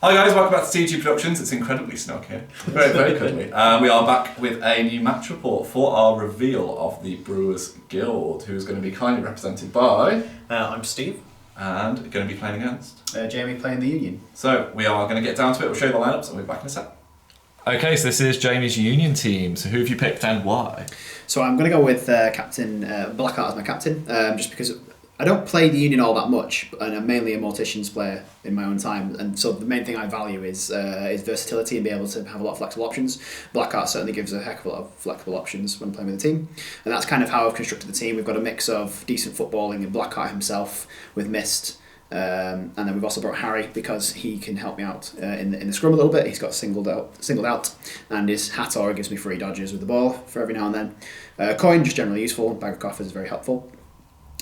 Hi guys, welcome back to TG Productions. It's incredibly snug here. Very, very cuddly. We are back with a new match report for our reveal of the Brewers Guild, who's going to be kindly represented by... I'm Steve. And going to be playing against... Jamie playing the Union. So, we are going to get down to it, we'll show you the lineups and we'll be back in a sec. Okay, so this is Jamie's Union team. So who have you picked and why? So I'm going to go with Captain Blackheart as my captain, just because I don't play the Union all that much, and I'm mainly a Morticians player in my own time, and so the main thing I value is versatility and be able to have a lot of flexible options. Blackheart certainly gives a heck of a lot of flexible options when playing with the team, and that's kind of how I've constructed the team. We've got a mix of decent footballing and Blackheart himself with Mist, and then we've also brought Harry because he can help me out in the scrum a little bit. He's got singled out, and his hat aura gives me free dodges with the ball for every now and then. Coin just generally useful. Bag of coffers is very helpful.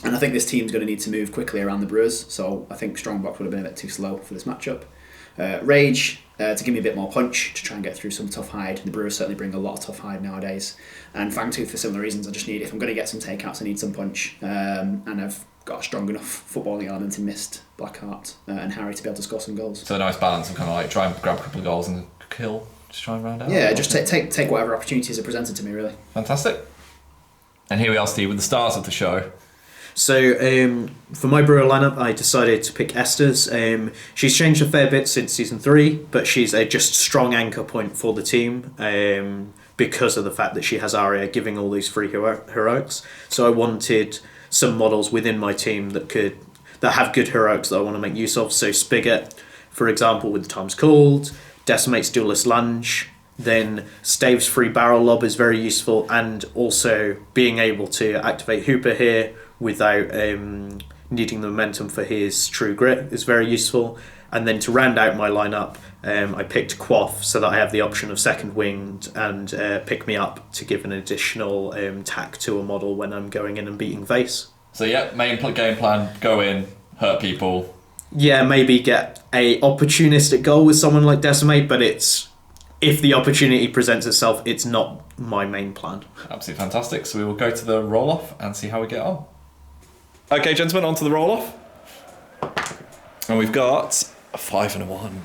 And I think this team's going to need to move quickly around the Brewers, so I think Strongbox would have been a bit too slow for this matchup. Rage, to give me a bit more punch, to try and get through some tough hide. The Brewers certainly bring a lot of tough hide nowadays. And Fangtooth for similar reasons. If I'm going to get some takeouts, I need some punch. And I've got a strong enough footballing element in Mist, Blackheart, and Harry to be able to score some goals. So a nice balance and kind of like try and grab a couple of goals and kill, just try and round out. Yeah, just take whatever opportunities are presented to me, really. Fantastic. And here we are, Steve, with the stars of the show. So for my brewer lineup, I decided to pick Esther's. She's changed a fair bit since season 3, but she's a just strong anchor point for the team because of the fact that she has Arya giving all these free heroics. So I wanted some models within my team that have good heroics that I want to make use of. So Spigot, for example, with the Times Called, Decimate's Duelist Lunge. Then Stave's free barrel lob is very useful, and also being able to activate Hooper here without needing the momentum for his True Grit is very useful. And then to round out my lineup, I picked Quaff so that I have the option of Second Winged and Pick Me Up to give an additional tack to a model when I'm going in and beating Vase. So yeah, main game plan, go in, hurt people. Yeah, maybe get a opportunistic goal with someone like Decimate, but if the opportunity presents itself, it's not my main plan. Absolutely fantastic. So we will go to the roll-off and see how we get on. Okay, gentlemen, on to the roll-off. And we've got a 5 and a 1.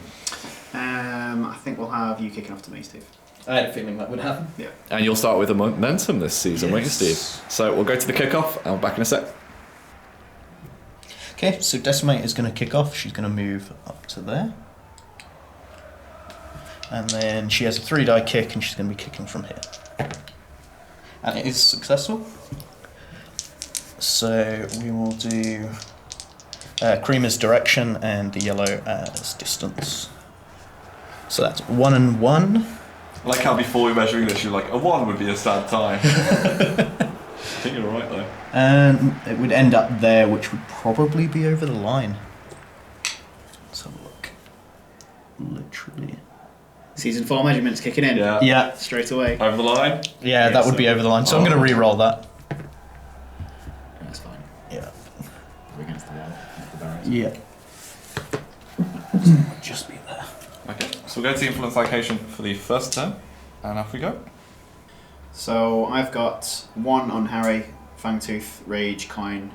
I think we'll have you kicking off to me, Steve. I had a feeling that would happen. Yeah. And you'll start with a momentum this season, won't you, Steve? So we'll go to the kick-off, and we'll back in a sec. Okay, so Decimate is going to kick off. She's going to move up to there. And then she has a 3-die kick, and she's going to be kicking from here. And it is successful. So we will do cream as direction and the yellow as distance. So that's 1 and 1. I like how before we were measuring this, you were like, a 1 would be a sad time. I think you're right, though. And it would end up there, which would probably be over the line. Let's have a look. Literally. Season 4 measurements kicking in. Yeah. Straight away. Over the line? Yeah, that would be over the line. So I'm going to re-roll that. That's fine. Yeah. We're against the wall. Yeah. Just be there. Okay, so we'll go to the influence location for the first turn, and off we go. So I've got 1 on Harry, Fangtooth, Rage, Coin,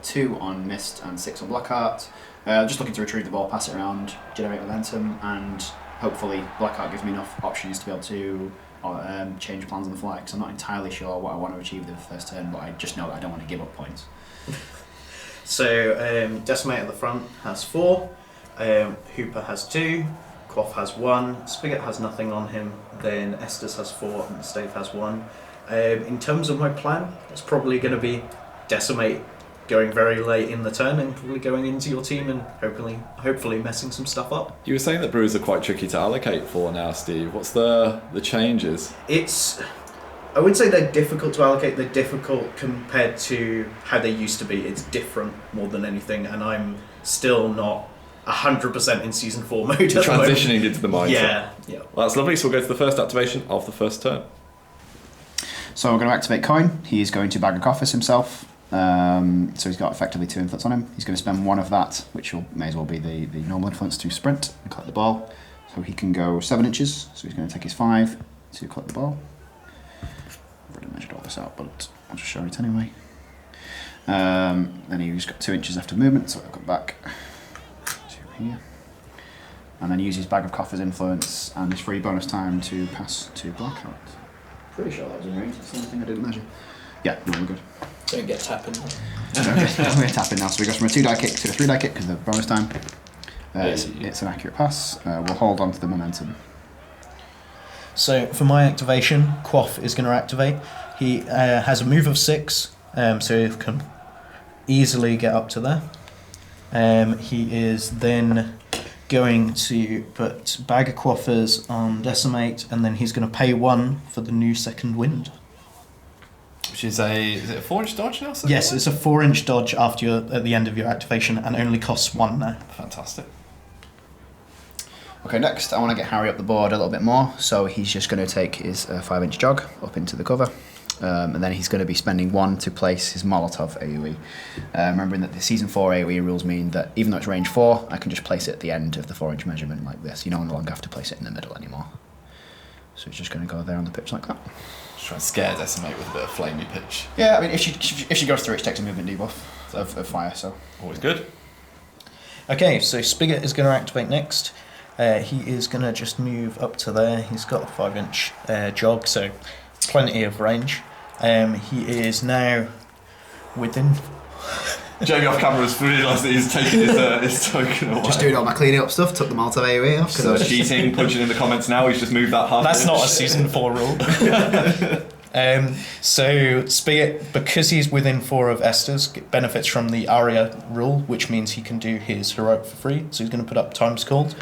2 on Mist, and 6 on Blackheart. Just looking to retrieve the ball, pass it around, generate momentum, and hopefully Blackheart gives me enough options to be able to change plans on the fly, because I'm not entirely sure what I want to achieve the first turn, but I just know that I don't want to give up points. So Decimate at the front has 4, Hooper has 2, Quaff has 1, Spigot has nothing on him, then Estes has 4 and Stave has 1. In terms of my plan, it's probably going to be Decimate going very late in the turn and probably going into your team and hopefully messing some stuff up. You were saying that Brewers are quite tricky to allocate for now, Steve. What's the changes? I would say they're difficult to allocate. They're difficult compared to how they used to be. It's different more than anything, and I'm still not 100% in season 4 mode. You're transitioning into the mindset. Yeah. Well, that's lovely. So we'll go to the first activation of the first turn. So we're going to activate Coin. He's going to Bag of Coffers himself. So he's got effectively 2 influence on him. He's going to spend 1 of that, which may as well be the normal influence, to sprint and collect the ball. So he can go 7 inches. So he's going to take his 5 to collect the ball. I've already measured all this out, but I'll just show it anyway. Then he's got 2 inches after movement, so I'll come back to here. and then use his Bag of Coffers influence and his free bonus time to pass to Blackout. Pretty sure that was in range. That's the only thing I didn't measure. Yeah, no, we're good. Don't get tapping. We're tapping now, so we go from a 2-die kick to a 3-die kick because of the bonus time. It's an accurate pass. We'll hold on to the momentum. So for my activation, Quaff is going to activate. He has a move of 6, so he can easily get up to there. He is then going to put Bag of Quaffers on Decimate, and then he's going to pay 1 for the new second wind. Which is it a 4-inch dodge now? Yes, it's a 4-inch dodge at the end of your activation, and only costs 1 now. Fantastic. Okay, next I want to get Harry up the board a little bit more, so he's just going to take his 5-inch jog up into the cover, and then he's going to be spending 1 to place his Molotov AoE. Remembering that the Season 4 AoE rules mean that even though it's range 4, I can just place it at the end of the 4-inch measurement like this. You no longer have to place it in the middle anymore. So it's just going to go there on the pitch like that. Just try and scare Decimate with a bit of flamey pitch. Yeah, I mean, if she goes through it, she takes a movement debuff of fire, so... Always good. Okay, so Spigot is going to activate next. He is going to just move up to there. He's got a 5-inch jog, so plenty of range. He is now within... Jamie off camera has realised that he's taken his token away. Just doing all my cleaning up stuff, took the Molotov AoE off. So cheating, punching in the comments now, he's just moved that half. That's not a Season 4 rule. So Spigot, because he's within 4 of Esther's, benefits from the Aria rule, which means he can do his heroic for free. So he's going to put up Time's Called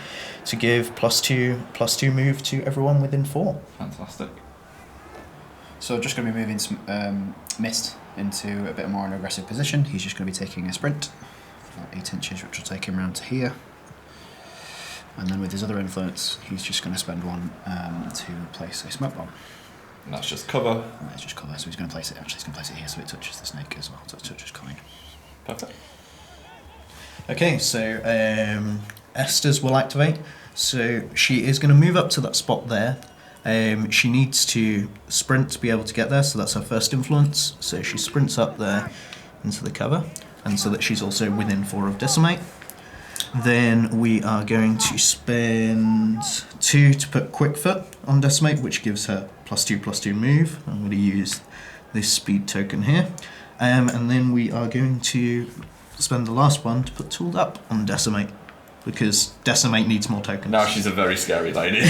to give +2 move to everyone within 4. Fantastic. So just going to be moving Mist into a bit more an aggressive position. He's just going to be taking a sprint, about 8 inches, which will take him round to here. And then with his other influence, he's just going to spend 1 to place a smoke bomb. And that's just cover. And that's just cover, so he's going to place it. Actually, he's going to place it here, so it touches the snake as well. So it touches coin. Perfect. Okay, so Esther's will activate. So she is going to move up to that spot there. She needs to sprint to be able to get there, so that's her first influence. So she sprints up there into the cover, and so that she's also within 4 of Decimate. Then we are going to spend 2 to put Quick Foot on Decimate, which gives her +2/+2 move. I'm going to use this speed token here. And then we are going to spend the last 1 to put Tooled Up on Decimate, because Decimate needs more tokens. Now she's a very scary lady.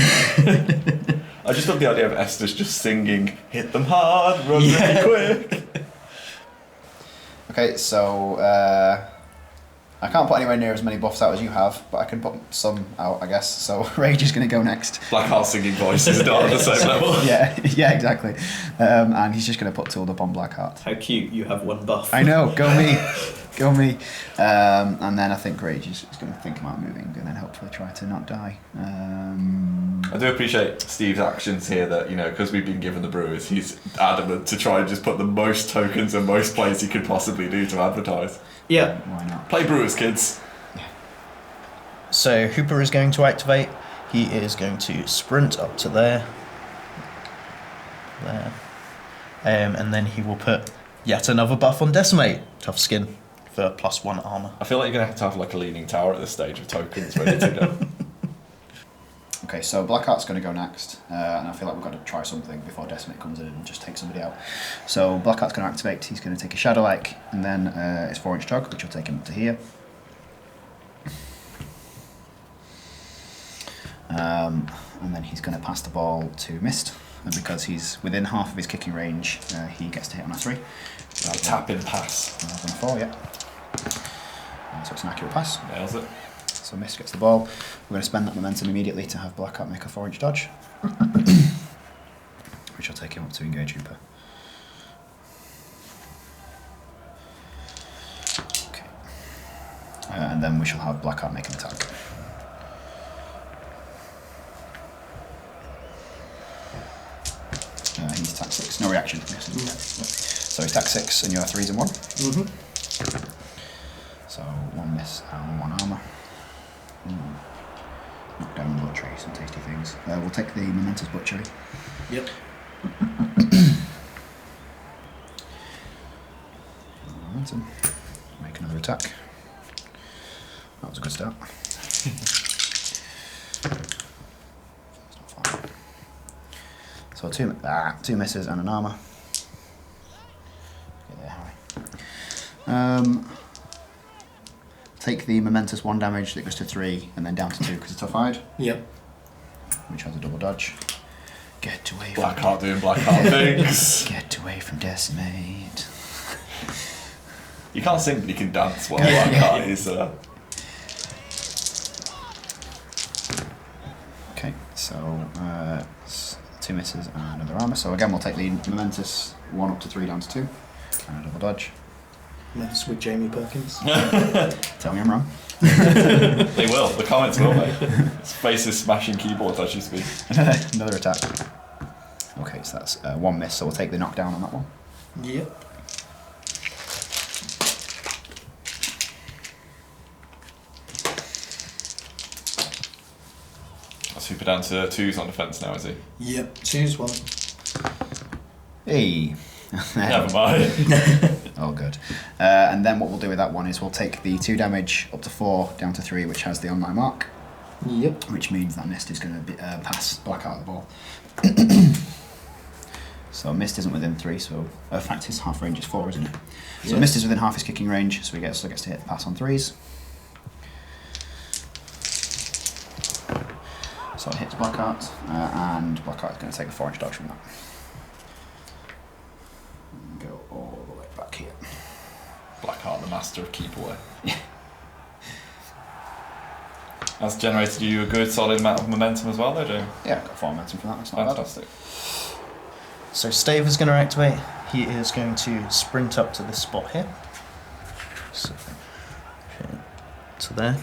I just love the idea of Esther's just singing, hit them hard, run really quick. Okay, so I can't put anywhere near as many buffs out as you have, but I can put some out, I guess. So Rage is going to go next. Blackheart's singing voice is not at the same level. Yeah, exactly. And he's just going to put Tooled Up on Blackheart. How cute, you have 1 buff. I know, go me. Go me. And then I think Rage is going to think about moving and then hopefully try to not die. I do appreciate Steve's actions here that, because we've been given the Brewers, he's adamant to try and just put the most tokens and most plays he could possibly do to advertise. Yeah. Why not? Play Brewers, kids. Yeah. So Hooper is going to activate. He is going to sprint up to there. There. And then he will put yet another buff on Decimate. Tough Skin for +1 armor. I feel like you're going to have like a leaning tower at this stage of tokens ready to go. Okay, so Blackheart's going to go next, and I feel like we've got to try something before Decimate comes in and just takes somebody out. So Blackheart's going to activate, he's going to take a Shadow Like, and then his 4-inch jog, which will take him up to here. And then he's going to pass the ball to Mist, and because he's within half of his kicking range, he gets to hit on a 3. A tap-in pass. Rather than a 4, yeah. So it's an accurate pass. Nails it. So Mist gets the ball. We're going to spend that momentum immediately to have Blackheart make a 4-inch dodge, which will take him up to engage Hooper. Okay. And then we shall have Blackheart make an attack. He's attack 6, no reaction. So he's attack 6, and you're 3s and 1. Mm-hmm. So 1 miss and 1 armor. Knock down the butchery, some tasty things. We'll take the momentous butchery. Yep. Momentum. Make another attack. That was a good start. So two misses and an armour. Get there, Harry. Take the momentous 1 damage that goes to 3 and then down to 2 because it's tough-eyed. Yep. Which has a double dodge. Get away from Blackheart doing Blackheart things. Get away from Decimate. You can't sing, but you can dance while Blackheart is. Okay, so 2 misses and another armour. So again, we'll take the momentous 1 up to 3 down to 2 and a double dodge. Mess with Jamie Perkins. Tell me I'm wrong. They will. The comments will, mate. Space is smashing keyboards as you speak. Another attack. Okay, so that's 1 miss. So we'll take the knockdown on that one. Yep. Super down to 2s on defence now, is he? Yep. Choose one. Hey. Never mind. Oh, good. And then what we'll do with that one is we'll take the 2 damage up to 4 down to 3, which has the on my mark. Yep. Which means that Mist is going to pass Blackheart the ball. So Mist isn't within 3, so in fact his half range is 4, isn't it? So Yeah. Mist is within half his kicking range, so he gets to hit the pass on 3s. So it hits Blackheart, and Blackheart is going to take a 4-inch dodge from that. And go all the way back here. Blackheart, the master of keep away. That's generated you a good solid amount of momentum as well, though, Jamie. Yeah, got 4 momentum from that, that's not Fantastic. So Stave is going to activate. He is going to sprint up to this spot here. So, okay, to there.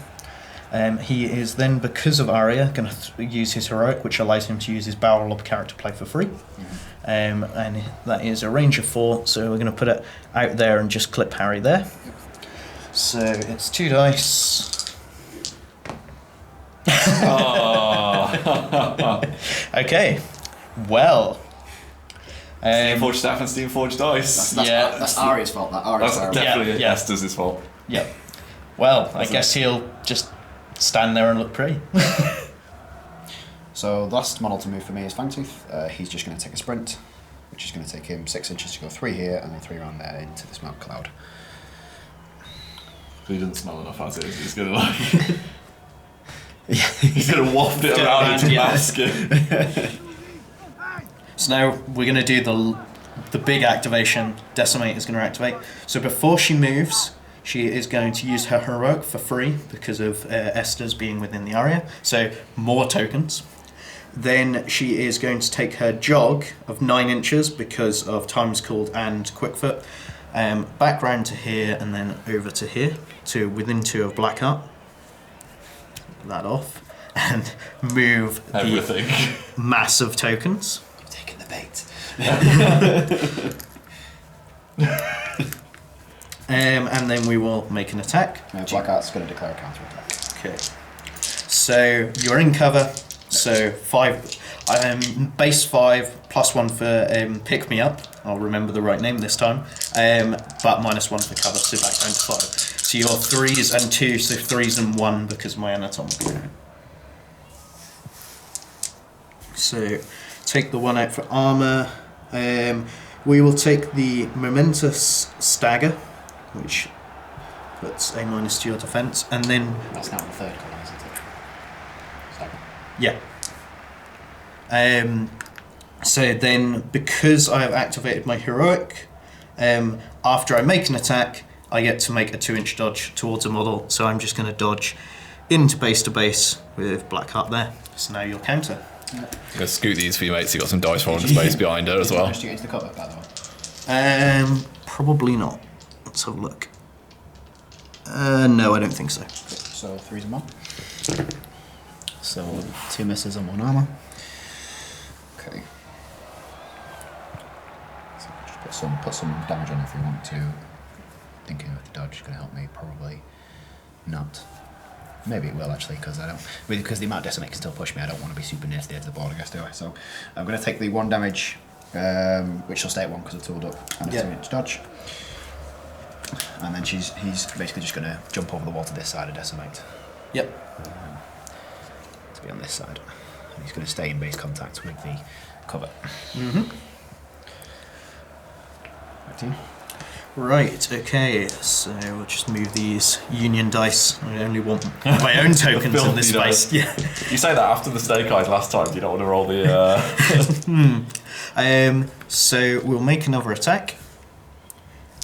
He is then, because of Arya, going to use his heroic, which allows him to use his barrel lob character play for free. And that is a range of 4, so we're going to put it out there and just clip Harry there. So it's 2 dice. Oh. Okay, well. Steamforged staff and Steamforged dice. That's Arya's fault, that Arya's That's fault. definitely Yeah. Estes' fault. Yep. Well, I guess he'll just stand there and look pretty. So the last model to move for me is Fangtooth. He's just going to take a sprint, which is going to take him 6 inches to go 3 here and then 3 around there into the smoke cloud. If he doesn't smell enough as is, he's gonna like he's gonna waft it around into basket. So now we're going to do the big activation. Decimate is going to activate. So before she moves, she is going to use her heroic for free because of Esther's being within the area. So more tokens. Then she is going to take her jog of 9 inches because of Time's Called and Quickfoot, back round to here and then over to here to within 2 of Blackheart. That off and move Everything. the mass of tokens. You've taken the bait. And then we will make an attack. Blackheart's going to declare a counter attack. Okay. So you're in cover. So 5, base 5 plus 1 for pick me up. I'll remember the right name this time. But minus 1 for cover, so back down to 5. So you're 3s and 2, so 3s and 1 because of my anatomical. So take the 1 out for armor. We will take the momentous stagger, which puts a minus to your defense, and then That's now the 3rd column, isn't it? Stagger. yeah. So then, because I have activated my heroic, after I make an attack, I get to make a 2-inch dodge towards a model. So I'm just going to dodge into base to base with Blackheart there. So now your counter. I'm gonna scoot these for you, mates. You got some dice rolling space behind her as well. Did you get into the cover, by the way? Probably not. Let's have a look. No, I don't think so. So 3s and 1. So 2 misses and 1 armor. Okay. So just put some damage on if you want to. Thinking of the dodge is going to help me, probably not. Maybe it will actually, because because the amount of decimate can still push me. I don't want to be super near to the edge of the board, I guess, do I? So I'm going to take the 1 damage, which will stay at 1 because it's tooled up, and a 2-inch dodge. And then he's basically just going to jump over the wall to this side of decimate. Yep. To be on this side. and he's going to stay in base contact with the cover. Right, okay, so we'll just move these union dice. I only want my own tokens in this space. Yeah. You say that after the snake eyes last time. You don't want to roll the. So we'll make another attack,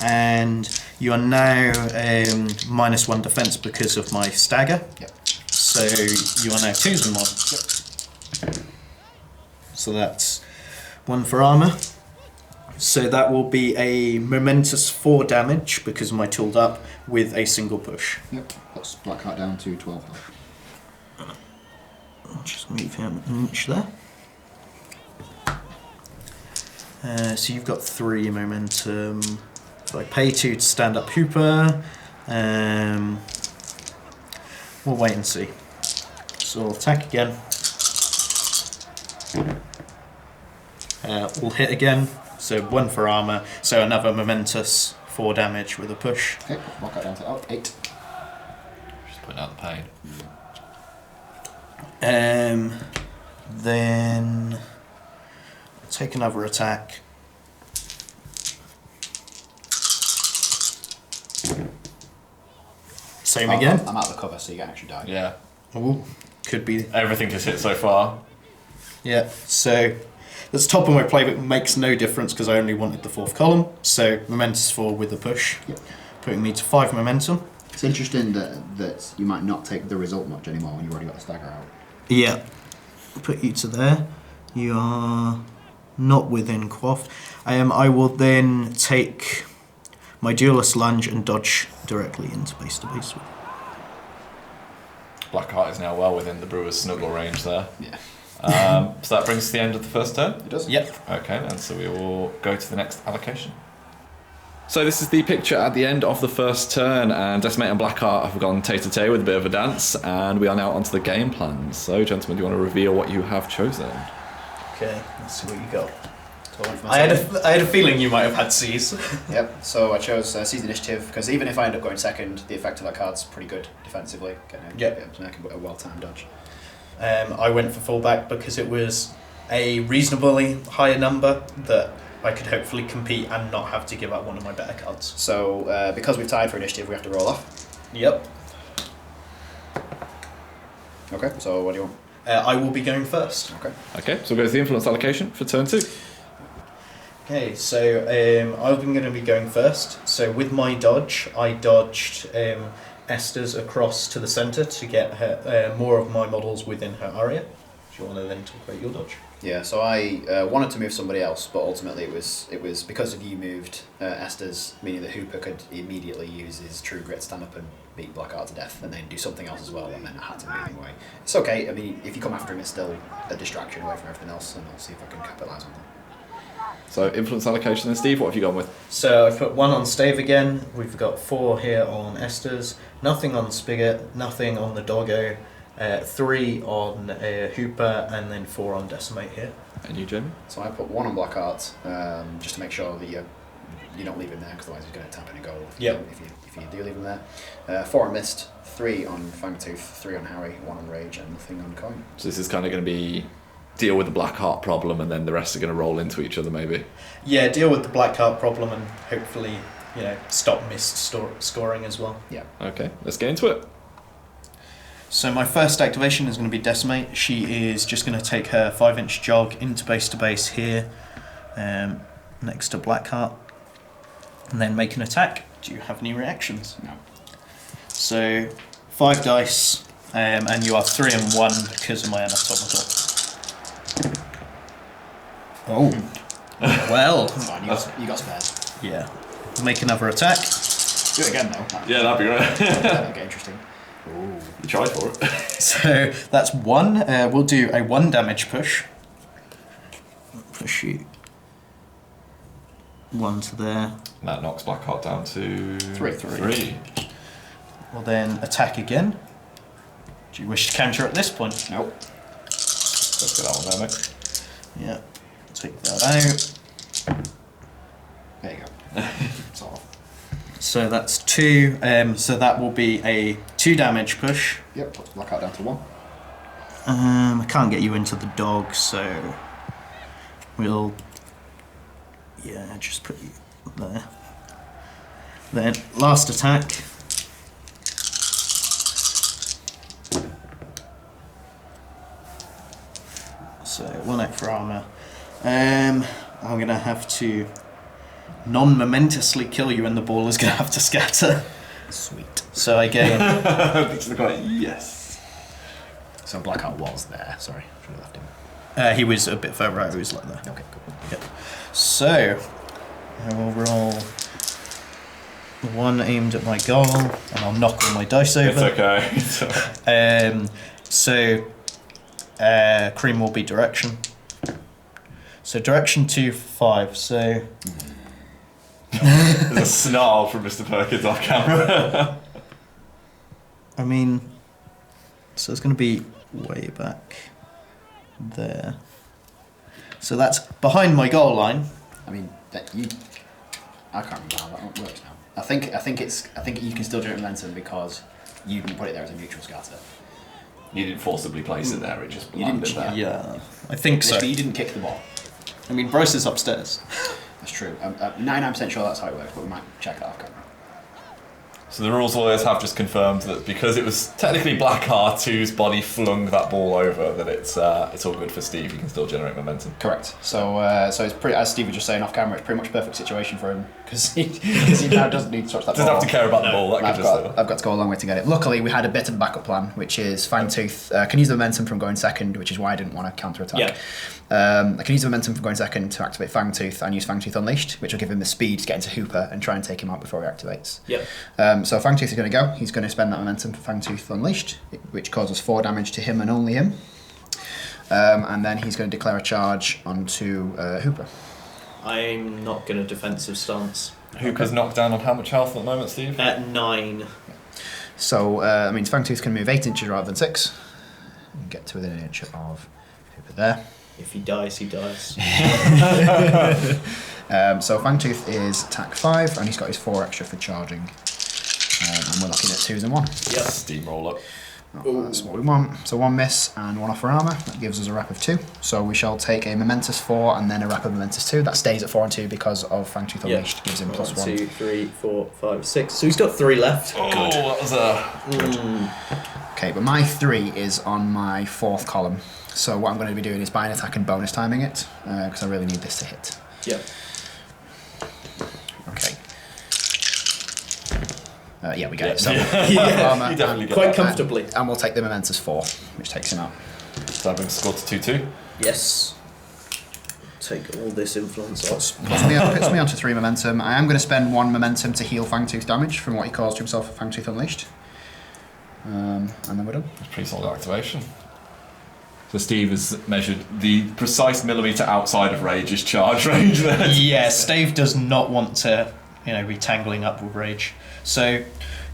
and you are now -1 defense because of my stagger. Yep. So you are now 2s and 1. Yep. So that's 1 for armor. So that will be a momentous 4 damage because of my tooled up with a single push. Yep. That's Blackheart down to 12 health. I'll just move him an inch there. So you've got 3 momentum. So I pay 2 to stand up Hooper. We'll wait and see. So I'll attack again. We'll hit again. So 1 for armor. So another momentous 4 damage with a push. Okay, Blackheart down to 8. Just putting out the pain. Then take another attack. Same again. I'm out of the cover, so you can actually die. Yeah. Ooh, could be. Everything just hit so far. Yeah. So the top of my playbook makes no difference because I only wanted the 4th column. So momentous 4 with a push, putting me to 5 momentum. It's interesting that you might not take the result much anymore when you've already got the stagger out. Yeah. Put you to there. You are not within quaff. I will then take my duelist lunge and dodge directly into base to base. Blackheart is now well within the Brewers' snuggle range there. Yeah. So that brings us to the end of the first turn. It does? Yep. Okay, then, so we will go to the next allocation. So this is the picture at the end of the first turn, and Decimate and Blackheart have gone tay-to-tay with a bit of a dance, and we are now onto the game plans. So, gentlemen, do you want to reveal what you have chosen? Okay, let's see what you got. So I had a feeling you might have had C's. Yep, so I chose Seize Initiative, because even if I end up going second, the effect of that card's pretty good defensively. Yep. To make a well-timed dodge. I went for fullback because it was a reasonably higher number that I could hopefully compete and not have to give up one of my better cards. So, because we've tied for initiative, we have to roll off. Yep. Okay, so what do you want? I will be going first. Okay, so we'll go to the influence allocation for turn 2. Okay, so I'm going to be going first. So with my dodge, I dodged Esther's across to the centre to get her more of my models within her area. Do you want to then talk about your dodge? Yeah, so I wanted to move somebody else, but ultimately it was because of you moved Esther's, meaning that Hooper could immediately use his True Grit, stand up and beat Blackheart to death, and then do something else as well. That meant I had to move him away. It's okay. I mean, if you come after him, it's still a distraction away from everything else, and I'll see if I can capitalise on that. So influence allocation then, Steve, what have you gone with? So I've put 1 on Stave again. We've got 4 here on Esther's. Nothing on Spigot. Nothing on the Doggo. 3 on Hooper, and then 4 on Decimate here. And you, Jamie? So I put 1 on Blackheart, just to make sure that you don't leave him there, because otherwise he's going to tap in a goal if you do leave him there. 4 on Mist, 3 on Fangtooth, 3 on Harry, 1 on Rage, and nothing on Coin. So this is kind of going to be deal with the Blackheart problem, and then the rest are going to roll into each other, maybe? Yeah, deal with the Blackheart problem and hopefully, stop Mist scoring as well. Yeah. Okay, let's get into it. So my first activation is going to be Decimate. She is just going to take her 5-inch jog into base to base here, next to Blackheart, and then make an attack. Do you have any reactions? No. So 5 dice, and you are 3 and 1 because of my anatomical. Oh, well. Fine, you got spared. Yeah. Make another attack. Do it again though. Yeah, that'd be great. That'd get interesting. Ooh. You tried for it. So that's 1. We'll do a 1 damage push. Push you 1 to there. And that knocks Blackheart down to 3. We'll then attack again. Do you wish to counter at this point? Nope. Let's get that one there, mate. Yeah. Take that out. There you go. It's off. So that's 2. So that will be a 2 damage push. Yep, puts Blackheart down to 1. I can't get you into the dog, so we'll just put you there. Then last attack. So 1 extra armor. I'm gonna have to non-momentously kill you, and the ball is gonna have to scatter. Sweet. So I gain. Yes. So Blackheart was there. Sorry, should have left him. He was a bit further out. He was like that. Okay, cool. Yep. So I will roll the one aimed at my goal, and I'll knock all my dice over. It's okay. It's alright. So cream will be direction. So direction 2 for 5. So There's a snarl from Mr. Perkins off camera. I mean, so it's going to be way back there. So that's behind my goal line. I mean, I can't remember how that works now. I think you can still generate momentum because you can put it there as a neutral scatter. You didn't forcibly place it there, it just You didn't- landed there. Yeah, I think so. Basically, you didn't kick the ball. I mean, Bryce is upstairs. That's true. I'm 99% sure that's how it works, but we might check that off camera. So the rules lawyers have just confirmed that because it was technically Blackheart whose body flung that ball over, that it's all good for Steve. He can still generate momentum. Correct. So it's pretty, as Steve was just saying off camera, it's pretty much a perfect situation for him because he now doesn't need to touch that Doesn't ball. have to care about the ball. That I've could got to go a long way to get it. Luckily, we had a bit of a backup plan, which is Fangtooth can use the momentum from going second, which is why I didn't want to counter attack. I can use the momentum from going second to activate Fangtooth and use Fangtooth Unleashed, which will give him the speed to get into Hooper and try and take him out before he activates. Yep. So Fangtooth is going to go. He's going to spend that momentum for Fangtooth Unleashed, which causes 4 damage to him and only him. And then he's going to declare a charge onto Hooper. I'm not going to defensive stance. Hooper's knocked down on how much health at the moment, Steve? At 9. So that means Fangtooth can move 8 inches rather than 6. And get to within an inch of Hooper there. If he dies, he dies. So Fangtooth is attack 5, and he's got his 4 extra for charging. And we're looking at 2s and 1. Yep. Steamroll up. Oh, that's what we want. So 1 miss and 1 off for armour. That gives us a rep of 2. So we shall take a momentous 4 and then a rep of momentous 2. That stays at 4 and 2 because of Fangtooth Unleashed. Gives him plus 1. 2, 3, 4, 5, 6. So he's got 3 left. Oh, that was a... Okay, but my 3 is on my 4th column. So what I'm going to be doing is buying attack and bonus timing it because I really need this to hit. Yep. Okay. Yeah, we get it. So Yeah. armor You definitely get Quite that. comfortably. and we'll take the momentous 4, which takes him out. So that brings the score to 2-2. Yes. Take all this influence off. Puts me onto 3 momentum. I am going to spend 1 momentum to heal Fangtooth damage from what he caused to himself with Fangtooth Unleashed. And then we're done. It's pretty solid activation. So Steve has measured the precise millimetre outside of Rage's charge range there. Yeah, Stave does not want to, be tangling up with Rage. So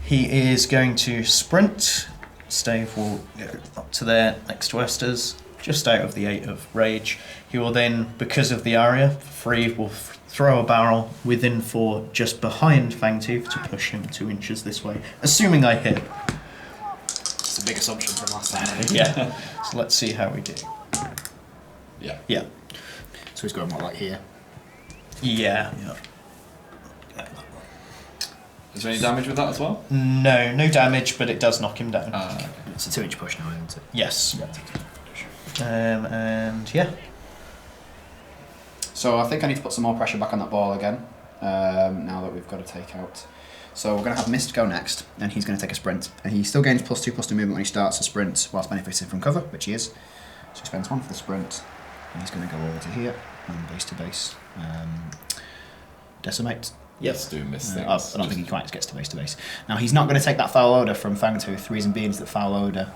he is going to sprint. Stave will go up to there next to Esther's, just out of the 8 of Rage. He will then, because of the area, free will throw a barrel within 4 just behind Fangtooth to push him 2 inches this way, assuming I hit. It's a big assumption from last time. Yeah. So let's see how we do. Yeah. Yeah. So he's going what, like here? Yeah. Is there any damage with that as well? No damage, but it does knock him down. It's a 2-inch push now, isn't it? Yes. And yeah. So I think I need to put some more pressure back on that ball again. Now that we've got to take out. So we're going to have Mist go next, and he's going to take a sprint. And he still gains +2/+2 movement when he starts a sprint, whilst benefiting from cover, which he is. So he spends 1 for the sprint, and he's going to go over to here, and base to base. Decimate. Yes, do miss things. I don't think he quite gets to base. Now he's not going to take that foul odor from Fangtooth, reason being is that foul odor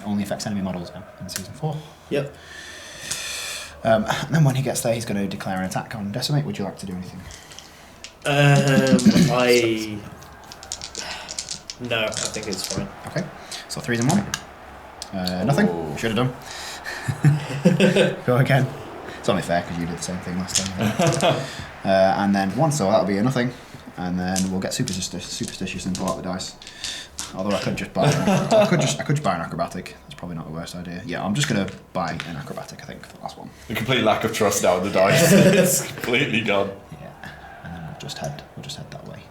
only affects enemy models now in Season 4. Yep. And then when he gets there, he's going to declare an attack on Decimate. Would you like to do anything? No, I think it's fine. Okay, so 3s and 1. Nothing. Ooh. Should have done. Go again. It's only fair because you did the same thing last time. And then 1, so that'll be a nothing. And then we'll get superstitious and pull out the dice. Although I could just buy I could just buy an acrobatic. That's probably not the worst idea. Yeah, I'm just gonna buy an acrobatic, I think, for the last one. The complete lack of trust now in the dice. It's completely gone. Yeah. And then we'll just head that way.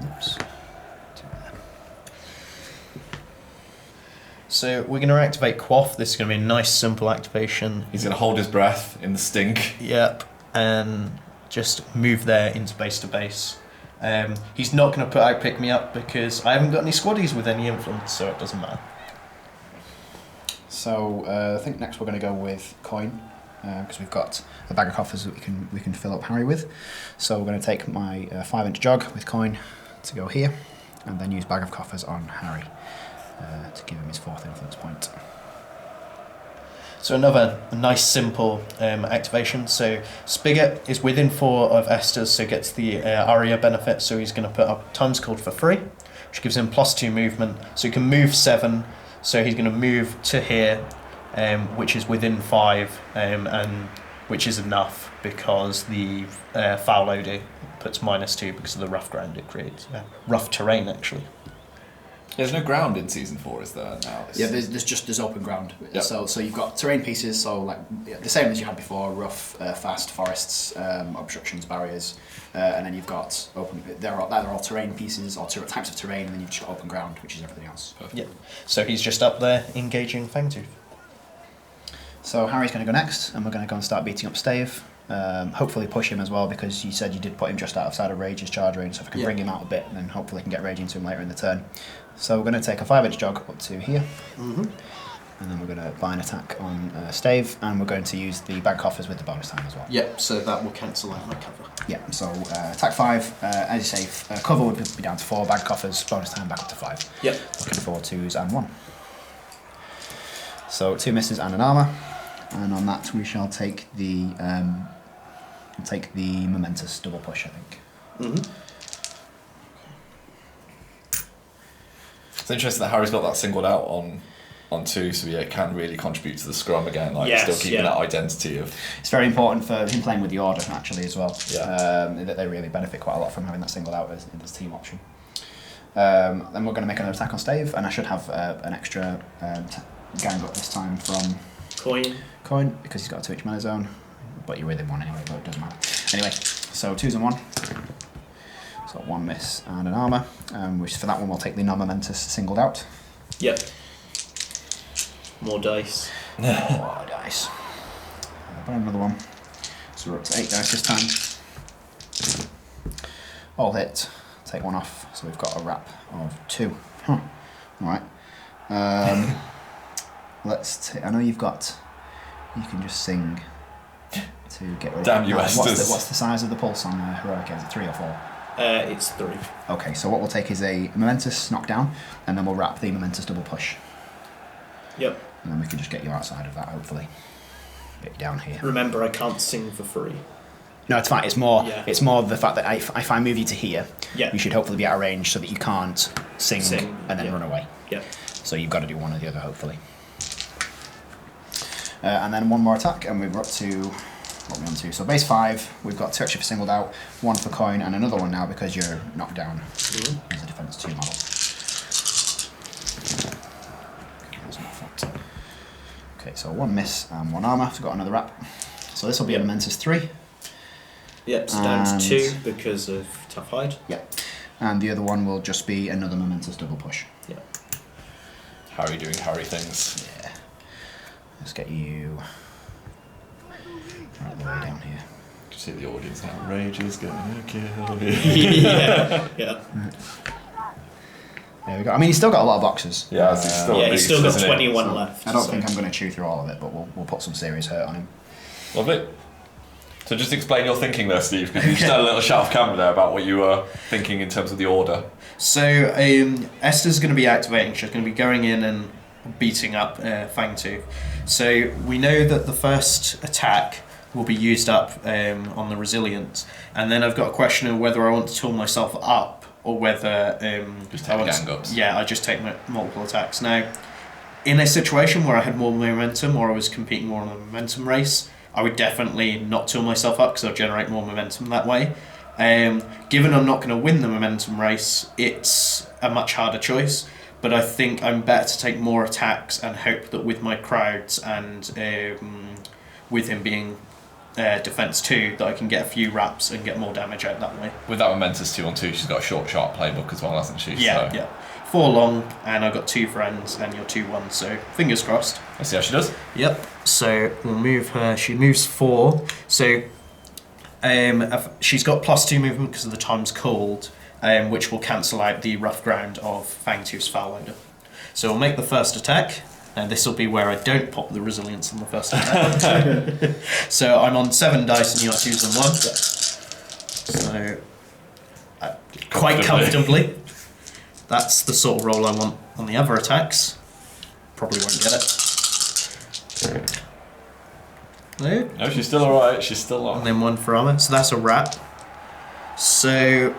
Oops. So we're going to activate Quaff. This is going to be a nice, simple activation. He's going to hold his breath in the stink. Yep, and just move there into base to base. He's not going to put out Pick Me Up because I haven't got any squaddies with any influence, so it doesn't matter. So I think next we're going to go with coin because we've got a bag of coffers that we can fill up Harry with. So we're going to take my 5-inch jug with coin to go here, and then use bag of coffers on Harry. To give him his 4th influence point. So another nice simple activation. So Spigot is within 4 of Esther's, so gets the Aria benefit. So he's going to put up Times Called for free, which gives him +2 movement. So he can move 7. So he's going to move to here, which is within 5, and which is enough because the foul loader puts -2 because of the rough ground it creates. Rough terrain, actually. There's no ground in season 4, is there now? Yeah, there's open ground. Yep. So you've got terrain pieces, so like the same as you had before: rough, fast forests, obstructions, barriers, and then you've got open. They're all terrain pieces or types of terrain, and then you've just got open ground, which is everything else. Perfect. Yeah. So he's just up there engaging Fangtooth. So Harry's going to go next, and we're going to go and start beating up Stave. Hopefully push him as well, because you said you did put him just outside of Rage's charge range, so if I can bring him out a bit, then hopefully I can get Rage into him later in the turn. So we're going to take a 5-inch jog up to here, and then we're going to buy an attack on Stave, and we're going to use the bag coffers with the bonus time as well. Yep, so that will cancel out my cover. Yeah, so attack 5, as you say, cover would be down to 4, bag coffers, bonus time back up to 5. Yep. Looking for 2s and 1. So 2 misses and an armour, and on that we shall take the momentous double push, I think. It's interesting that Harry's got that singled out on 2, so yeah, it can really contribute to the scrum again, like still keeping that identity of... It's very important for him playing with the order, actually, as well. Yeah. That they really benefit quite a lot from having that singled out as team option. Then we're going to make another attack on Stave, and I should have an extra gang up this time from... Coin, because he's got a 2-inch mana zone, but you're within 1 anyway, but it doesn't matter. Anyway, so 2s and 1. So 1 miss and an armour, which for that one we'll take the non-momentous singled out. Yep. More dice. More dice. Buy another one. So we're up to 8 dice this time. All hit. Take 1 off. So we've got a wrap of 2. Huh. Alright. I know you've got... You can just sing to get rid of... Damn you, Estes. What's the size of the pulse on Heroic? Is it 3 or 4? It's 3. Okay, so what we'll take is a momentous knockdown, and then we'll wrap the momentous double push. Yep. And then we can just get you outside of that, hopefully. Get you down here. Remember, I can't sing for free. No, it's fine. It's more the fact that if I move you to here, you should hopefully be out of range so that you can't sing and then run away. Yep. So you've got to do one or the other, hopefully. And then 1 more attack, and we're up to... What are we on to? So base 5, we've got 2 extra for singled out, 1 for coin, and another one now because you're knocked down as a defense 2 model. That's not fucked. Okay, so 1 miss and 1 armour, so we've got another wrap. So this will be a momentous 3. Yep, so down to 2 because of tough hide. Yep. And the other one will just be another momentous double push. Yep. Harry doing Harry things. Yeah. Let's get you right the way down here. You see the audience now. Rage is gonna kill you. Yeah. There we go. I mean, he's still got a lot of boxes. Yeah, he's still a he's beast, still got isn't he? 21 So left. I don't think I'm going to chew through all of it, but we'll put some serious hurt on him. Lovely. So just explain your thinking there, Steve, because you just had a little shout of camera there about what you were thinking in terms of the order. So Esther's going to be activating. She's going to be going in and beating up Fangtooth. So we know that the first attack will be used up on the resilience, and then I've got a question of whether I want to tool myself up or whether Just take gang ups. Yeah, I just take multiple attacks. Now, in a situation where I had more momentum or I was competing more on a momentum race, I would definitely not tool myself up because I'll generate more momentum that way. Given I'm not going to win the momentum race, it's a much harder choice. But I think I'm better to take more attacks and hope that with my crowds and with him being defense 2, that I can get a few wraps and get more damage out that way. With that momentous 2-on-2, she's got a short, sharp playbook as well, hasn't she? Yeah, so. yeah. 4 long, and I've got 2 friends, and you're 2-1, so fingers crossed. Let's see how she does. Yep. So we'll move her. She moves 4. So she's got +2 movement because of the time's cold, which will cancel out the rough ground of Fangtooth's Foulwinder. So we'll make the first attack, and this will be where I don't pop the resilience on the first attack. So I'm on 7 dice, and you're 2s and 1. So quite comfortably. That's the sort of roll I want on the other attacks. Probably won't get it. No, she's still alright. She's still on. And then 1 for armor. So that's a wrap. So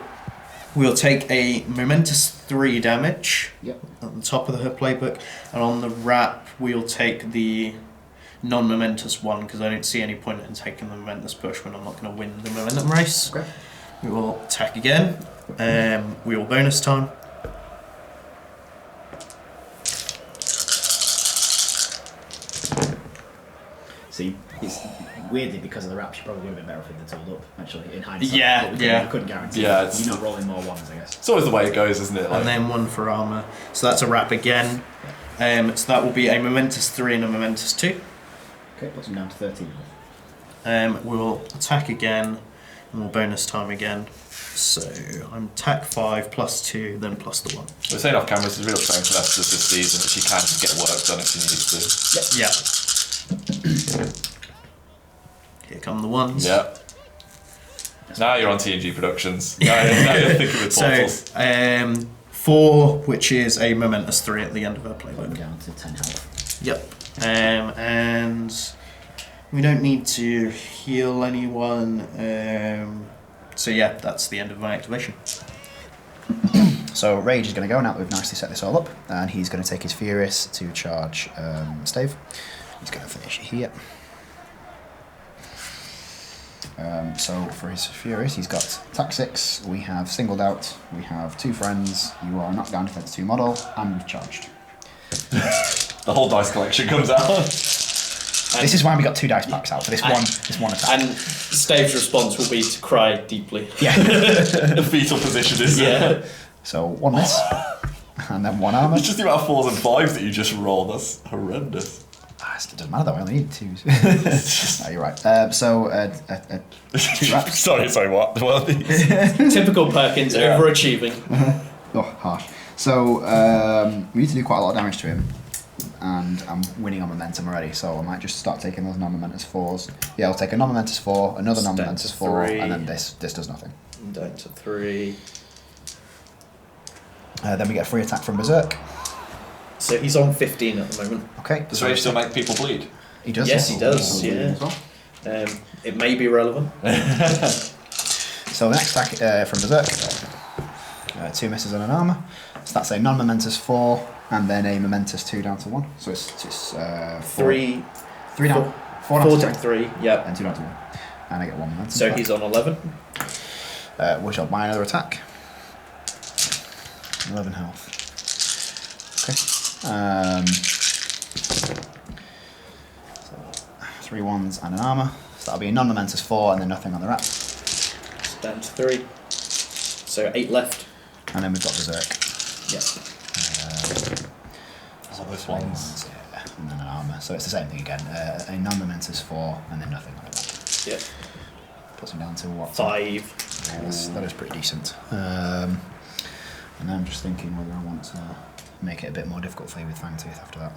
we'll take a momentous 3 damage at the top of her playbook, and on the wrap we'll take the non-momentous 1 because I don't see any point in taking the momentous push when I'm not going to win the momentum race. Okay. We will attack again. We will bonus time. See, it's weirdly because of the wrap, she probably would have been better if they'd tooled up, actually, in hindsight. Yeah, but yeah. I couldn't guarantee Yeah, you're not rolling more 1s, I guess. It's always the way it goes, isn't it? Like, And then 1 for armor. So that's a wrap again. So that will be a momentous 3 and a momentous 2. Okay, puts them down to 13. We'll attack again, and we'll bonus time again. So I'm attack 5 +2, then plus the 1. we're saying off camera, this is a real shame for Leicester this season that she can just get work done if she needs to. Yeah. Here come the 1s. Yeah. Now you're on TNG Productions. Now you're thinking with portals. So 4, which is a momentous 3 at the end of her Put them playbook. down to 10 health. Yep. And we don't need to heal anyone. So yeah, that's the end of my activation. So Rage is going to go now that we've nicely set this all up, and he's going to take his Furious to charge Stave. He's going to finish it here. So for his Furious, he's got attack 6, we have singled out, we have 2 friends, you are knocked down defense 2 model, and we've charged. The whole dice collection comes out. This is why we got 2 dice packs out for this one attack. And Stave's response will be to cry deeply. Yeah. The fetal position is. Yeah. So 1 miss, and then 1 armor. It's just the amount of 4s and 5s that you just rolled. That's horrendous. It doesn't matter though, I only need 2s. No, you're right. 2 wraps. sorry, what? What are these? Typical Perkins, Yeah. overachieving. Oh, harsh. So we need to do quite a lot of damage to him, and I'm winning on momentum already, so I might just start taking those non-momentous 4s. Yeah, I'll take a non-momentous 4, another Stand non-momentous to 4, 3. and then this does nothing. Down to 3. Then we get a free attack from Berserk. So he's on 15 at the moment. Okay. Does Rage still make people bleed? He does. Yes, he does, yeah. It may be relevant. So the next attack from Berserk, 2 misses and an armor. So that's a non-momentous 4, and then a momentous 2 down to 1. So it's 3 3 down, 4 4 down to to 3, 3, yep. and 2 down to 1. And I get 1 momentum. So he's on 11. Which I'll buy another attack. 11 health. Okay. So 3 1s and an armor. So that'll be a non-momentous 4 and then nothing on the wrap. Down to 3. So 8 left. And then we've got Berserk. Yep. All those ones. Yeah, and then an armor. So it's the same thing again. A non-momentous 4 and then nothing on the wrap. Yep. Puts me down to what? 5. That is pretty decent. And I'm just thinking whether I want to make it a bit more difficult for you with Fangtooth after that.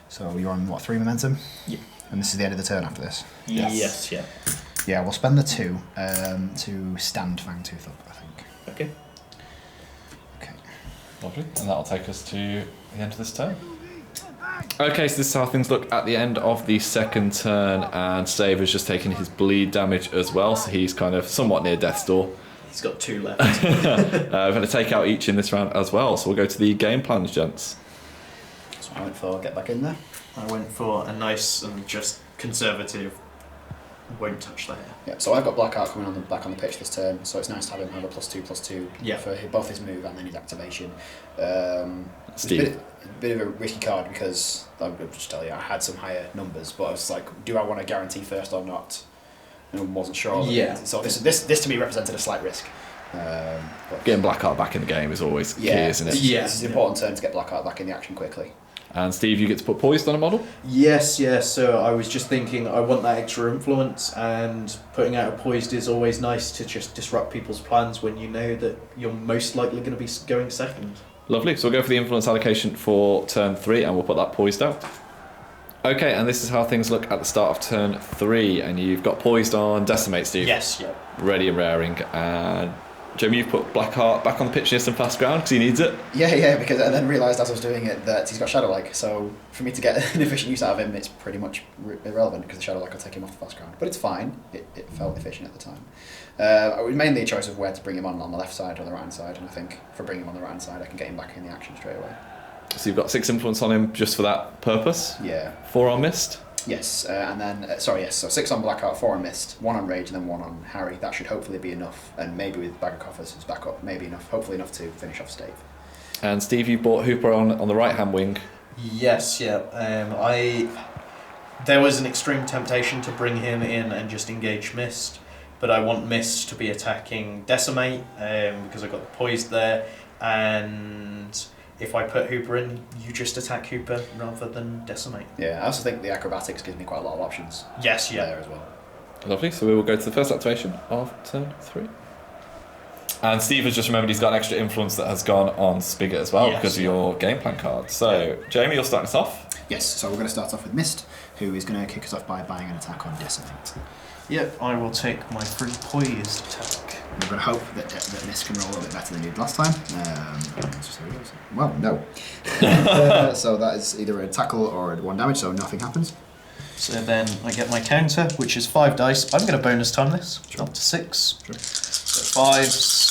So you're on what, 3 momentum? Yeah. And this is the end of the turn after this? Yes, yeah. Yeah, we'll spend the 2 to stand Fangtooth up, I think. Okay. Okay. Lovely. And that'll take us to the end of this turn. Okay, so this is how things look at the end of the second turn, and Stave has just taken his bleed damage as well, so he's kind of somewhat near death's door. He's got 2 left. We're going to take out each in this round as well, so we'll go to the game plans, gents. So I went for get back in there. I went for a nice and just conservative won't touch there. Yeah, so I've got Blackheart coming back on the pitch this turn, so it's nice to have him have a +2/+2 Yeah. for both his move and then his activation. It's Steve. a bit of a risky card because I'll just tell you, I had some higher numbers, but I was like, do I want to guarantee first or not? And I wasn't sure. Yeah. So this to me represented a slight risk. But Getting Blackheart back in the game is always key, isn't it? Yeah. This is an important turn to get Blackheart back in the action quickly. And Steve, you get to put Poised on a model? Yes, so I was just thinking I want that extra influence, and putting out a Poised is always nice to just disrupt people's plans when you know that you're most likely going to be going second. Lovely. So we'll go for the influence allocation for turn 3 and we'll put that Poised out. Okay, and this is how things look at the start of turn 3, and you've got Poised on Decimate, Steve. Yes, yeah. Ready and raring. And Jamie, you've put Blackheart back on the pitch near some fast ground because he needs it. Yeah, because I then realised as I was doing it that he's got Shadow-like, so for me to get an efficient use out of him, it's pretty much irrelevant because the Shadow-like will take him off the fast ground. But it's fine, it felt efficient at the time. It was mainly a choice of where to bring him on the left side or the right hand side, and I think for bringing him on the right hand side, I can get him back in the action straight away. So you've got 6 influence on him just for that purpose. Yeah. 4 on Mist. Yes, and then, so 6 on Blackheart, 4 on Mist, 1 on Rage, and then 1 on Harry. That should hopefully be enough, and maybe with Bag of Coffers as backup, maybe enough, hopefully enough to finish off Stave. And Steve, you bought Hooper on the right hand wing. Yes, yeah. There was an extreme temptation to bring him in and just engage Mist, but I want Mist to be attacking Decimate because I've got the Poised there, and if I put Hooper in, you just attack Hooper rather than Decimate. Yeah, I also think the Acrobatics gives me quite a lot of options. Yes, yeah. There as well. Lovely. So we will go to the first activation of turn 3. And Steve has just remembered he's got an extra influence that has gone on Spigot as well because of your game plan card. So, Jamie, you're starting us off. Yes, so we're going to start off with Mist, who is going to kick us off by buying an attack on Decimate. Yep, I will take my free Poised attack. We're going to hope that Mist can roll a little bit better than he did last time. Let's just see how it goes. Well, no. So that is either a tackle or a 1 damage, so nothing happens. So then I get my counter, which is 5 dice. I'm going to bonus time this, Sure. up to 6. Sure. So 5s.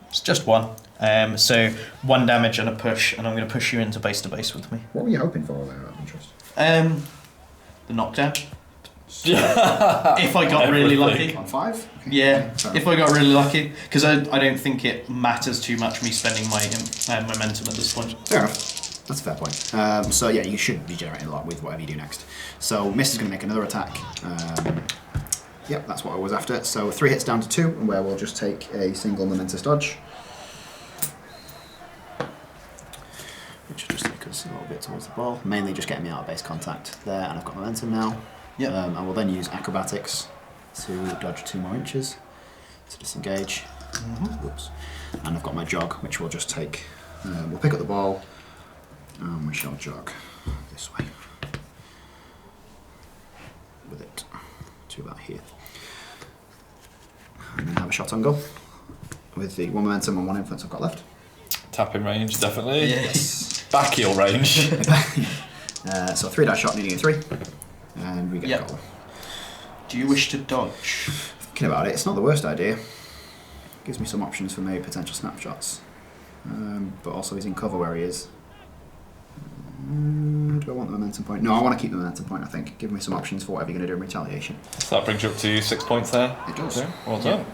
It's just 1. So 1 damage and a push, and I'm going to push you into base to base with me. What were you hoping for there, out of interest? The knockdown. If I got really lucky. On 5? Okay. Yeah, Fair if I got really lucky, because I don't think it matters too much me spending my momentum at this point. Fair enough. That's a fair point. So yeah, you should be generating a lot with whatever you do next. So Mist is going to make another attack. Yep, that's what I was after. So 3 hits down to 2, where we'll just take a single momentous dodge. Which will just take us a little bit towards the ball. Mainly just getting me out of base contact there, and I've got momentum now. Yep. I will then use acrobatics to dodge 2 more inches to disengage. Whoops. And I've got my jog, which we'll just take. We'll pick up the ball, and we shall jog this way with it to about here. And then have a shot on goal with the 1 momentum and 1 influence I've got left. Tapping range, definitely. Yes. Back heel range. So 3 dice shot, needing a 3, and we get a goal. Do you wish to dodge? Thinking about it, it's not the worst idea. Gives me some options for maybe potential snapshots, but also he's in cover where he is. Do I want the momentum point? No, I want to keep the momentum point, I think. Give me some options for whatever you're going to do in retaliation. So that brings you up to 6 points there. It does. Yeah, well done.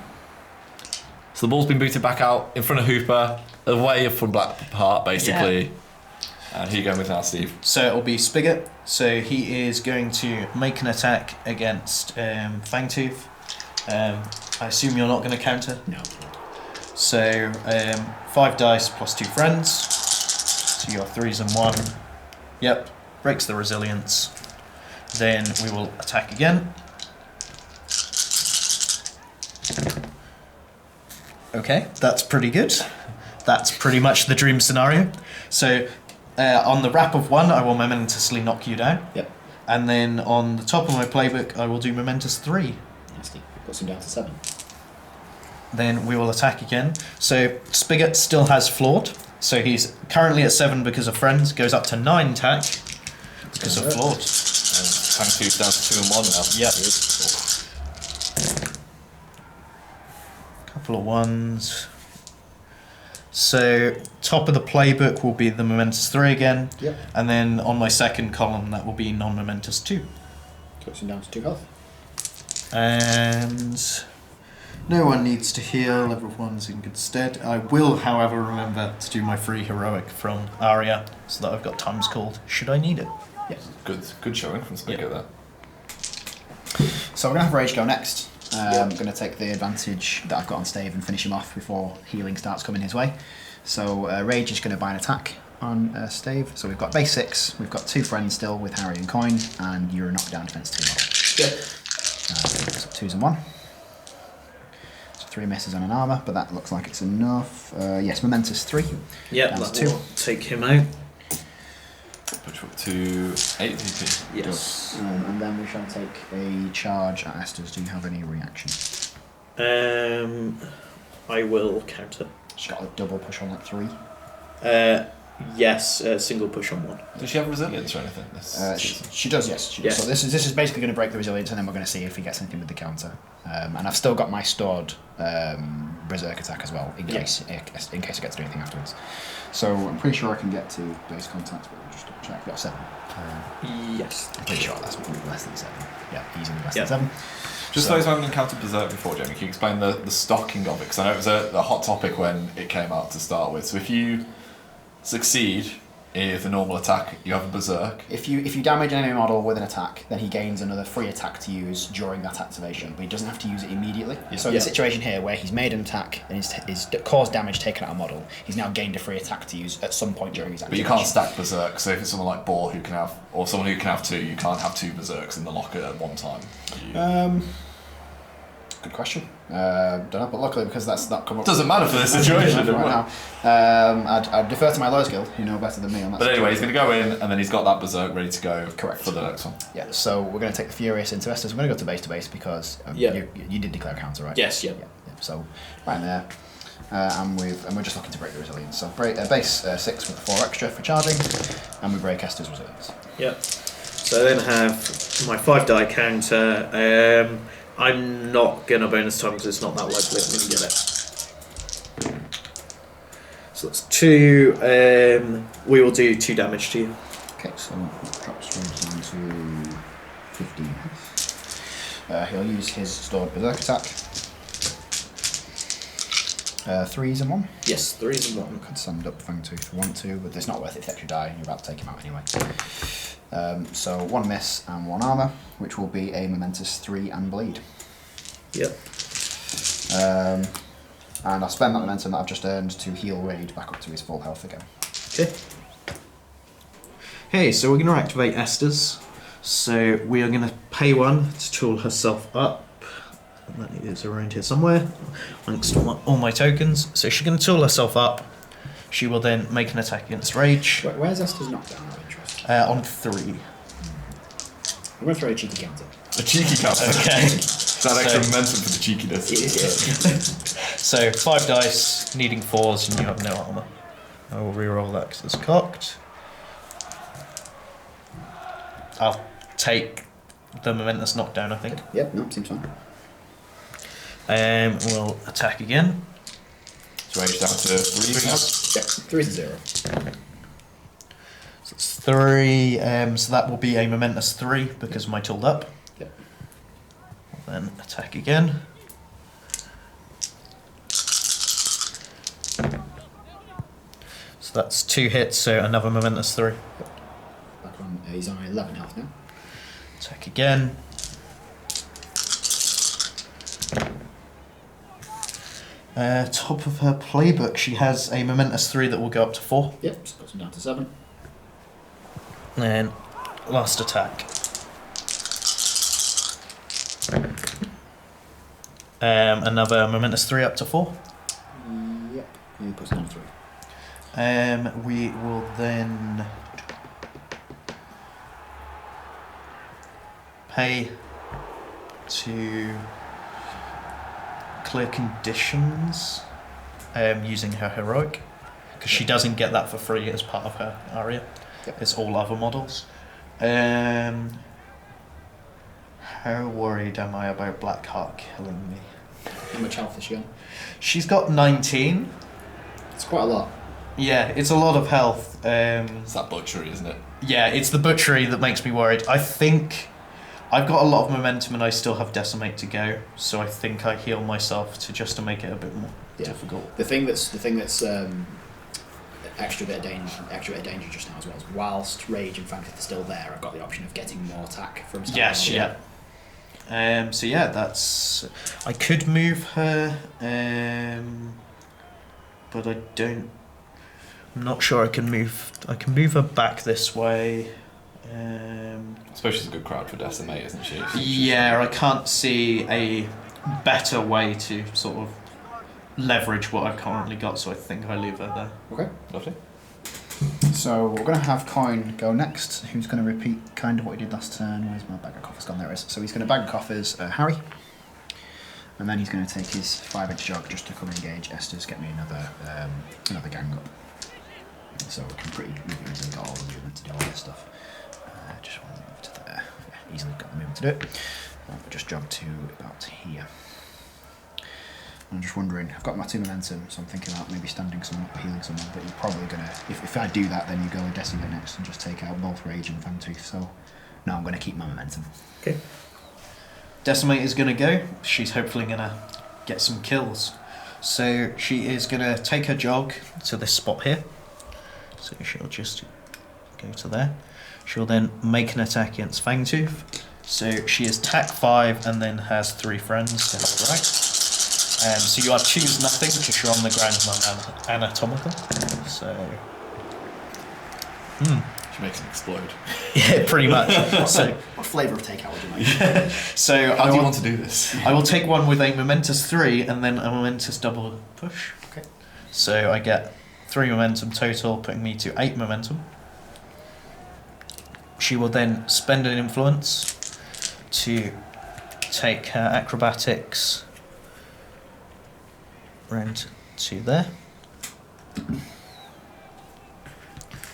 So the ball's been booted back out in front of Hooper, away from Blackheart, basically. And who are you going with now, Steve? So it'll be Spigot. So he is going to make an attack against Fangtooth. I assume you're not going to counter? No. So 5 dice plus 2 friends. So you have 3s and 1. Yep, breaks the resilience. Then we will attack again. Okay, that's pretty good. That's pretty much the dream scenario. So on the wrap of 1, I will momentously knock you down. Yep. And then on the top of my playbook, I will do momentous 3. Nasty. Puts him down to 7. Then we will attack again. So Spigot still has flawed. So he's currently at 7 because of friends, goes up to 9 attack because of flawed. Fangtooth down to 2 and 1 now. Yep. Couple of 1s. So top of the playbook will be the momentous 3 again. Yep. And then on my second column that will be non-momentous 2. Puts him down to 2 health. And no one needs to heal, everyone's in good stead. I will, however, remember to do my free heroic from Arya, so that I've got times called should I need it. Yes. Good showing from Spigot there. So we're going to have Rage go next. I'm going to take the advantage that I've got on Stave and finish him off before healing starts coming his way. So Rage is going to buy an attack on Stave. So we've got base 6, we've got 2 friends still with Harry and Coin, and you're a knockdown defense 2 model. Yep. So 2s and 1. So 3 misses on an armour, but that looks like it's enough. Yes, Momentous 3. Yep, Down to that 2. will take him out. Push up to 8 VP. Yes. And then we shall take a charge at Estes. Do you have any reaction? I will counter. She's got a double push on that 3. Yes, single push on 1. Does she have resilience or anything? She does, yes. She does. Yes. So this is basically going to break the resilience, and then we're going to see if he gets anything with the counter. And I've still got my stored berserk attack as well, in case I get to do anything afterwards. So I'm pretty sure I can get to base contact, but we'll just double check. I've got 7. Yes. I'm pretty sure that's less than 7. Yeah, easily less Yeah. than 7. Just So- those who haven't encountered Berserk before, Jamie, can you explain the stocking of it? Because I know it was a hot topic when it came out to start with. So if you succeed with a normal attack, you have a Berserk. If you damage an enemy model with an attack, then he gains another free attack to use during that activation, but he doesn't have to use it immediately. So in the situation here where he's made an attack and is caused damage taken out a model, he's now gained a free attack to use at some point during his But activation. you can't stack Berserk, so if it's someone like Boar who can have, or someone who can have 2, you can't have 2 Berserks in the locker at one time. Good question. Don't know, but luckily because that's not come up. Doesn't matter for this situation. right now. I'd defer to my Lowe's Guild, who know better than me on that. But anyway, he's situation. going to go in, and then he's got that Berserk ready to go. Correct. For the next one. Yeah, so we're going to take the Furious into Estes. We're going to go to base because you did declare a counter, right? Yes, yeah. So right in there, and we're just looking to break the resilience. So base 6 with 4 extra for charging, and we break Estes' resilience. Yep. So I then have my 5 die counter. I'm not going to bonus time because it's not that likely I'm going to get it. So that's 2. We will do 2 damage to you. Okay, so drops Rage down to 15. He'll use his stored berserk attack. 3s and 1. Yes, 3s and 1. Could send up Fangtooth if you want to, but it's not worth it if the extra die. You're about to take him out anyway. So 1 miss and 1 armour, which will be a momentous 3 and bleed. Yep. And I'll spend that momentum that I've just earned to heal Raid back up to his full health again. Okay. Okay, so we're going to activate Estes. So we are going to pay 1 to tool herself up. And that is around here somewhere, amongst all my tokens. So she's going to tool herself up. She will then make an attack against Rage. Where's Esther's knockdown out of interest? On 3. I'm going to throw a cheeky counter. A cheeky counter. Okay. That extra momentum for the cheekiness. So 5 dice, needing 4s, and you have no armor. I will reroll that because it's cocked. I'll take the momentous knockdown, I think. Yep, no, seems fine. We'll attack again. So Rage down to 3 now. Yep, 3 to 0. So it's 3. So that will be a momentous 3 because of my tooled up. Yep. I'll then attack again. So that's 2 hits, so another momentous 3. Back on, he's on 11 health now. Attack again. Top of her playbook, she has a momentous 3 that will go up to 4. Yep, so puts him down to 7. And then last attack. Another momentous 3 up to 4. Yep, he puts him down to 3. We will then pay to clear conditions using her heroic, because she doesn't get that for free as part of her aria. Yep. It's all other models. How worried am I about Blackheart killing me? How much health has she got? She's got 19. It's quite a lot. Yeah, it's a lot of health. It's that butchery, isn't it? Yeah, it's the butchery that makes me worried. I think I've got a lot of momentum and I still have Decimate to go, so I think I heal myself to make it a bit more difficult. The thing that's extra bit of danger just now as well is whilst Rage and Fang are still there, I've got the option of getting more attack from. Yes, yeah. So yeah, that's. I could move her, but I don't. I'm not sure I can move. I can move her back this way. I suppose she's a good crowd for Decimate, isn't she? Yeah, I can't see a better way to sort of leverage what I've currently got, so I think I leave her there. Okay. Lovely. So we're going to have Coin go next, who's going to repeat kind of what he did last turn. Where's my bag of coffers gone? There it is. So he's going to bag of coffers Harry, and then he's going to take his 5-inch jog just to come and engage Esther's, get me another gang up. So we can pretty easily get all the movement to do all this stuff. Just want to move to there. Yeah, easily got the movement to do it. Just jog to about here. I'm just wondering, I've got my 2 momentum, so I'm thinking about maybe standing someone up or healing someone, but you're probably going to, if I do that, then you go and Decimate next and just take out both Rage and Fangtooth, so no, I'm going to keep my momentum. Okay. Decimate is going to go. She's hopefully going to get some kills. So she is going to take her jog to this spot here. So she'll just go to there. She'll then make an attack against Fangtooth. So she is TAC 5 and then has 3 friends to her right. So you are choose nothing because you're on the ground non-anatomical. So. She makes him explode. Yeah, pretty much. So. What flavour of takeout would you like? So How do you want to do this? I will take one with a momentous 3 and then a momentous double push. Okay. So I get 3 momentum total, putting me to 8 momentum. She will then spend an influence to take her acrobatics round to there.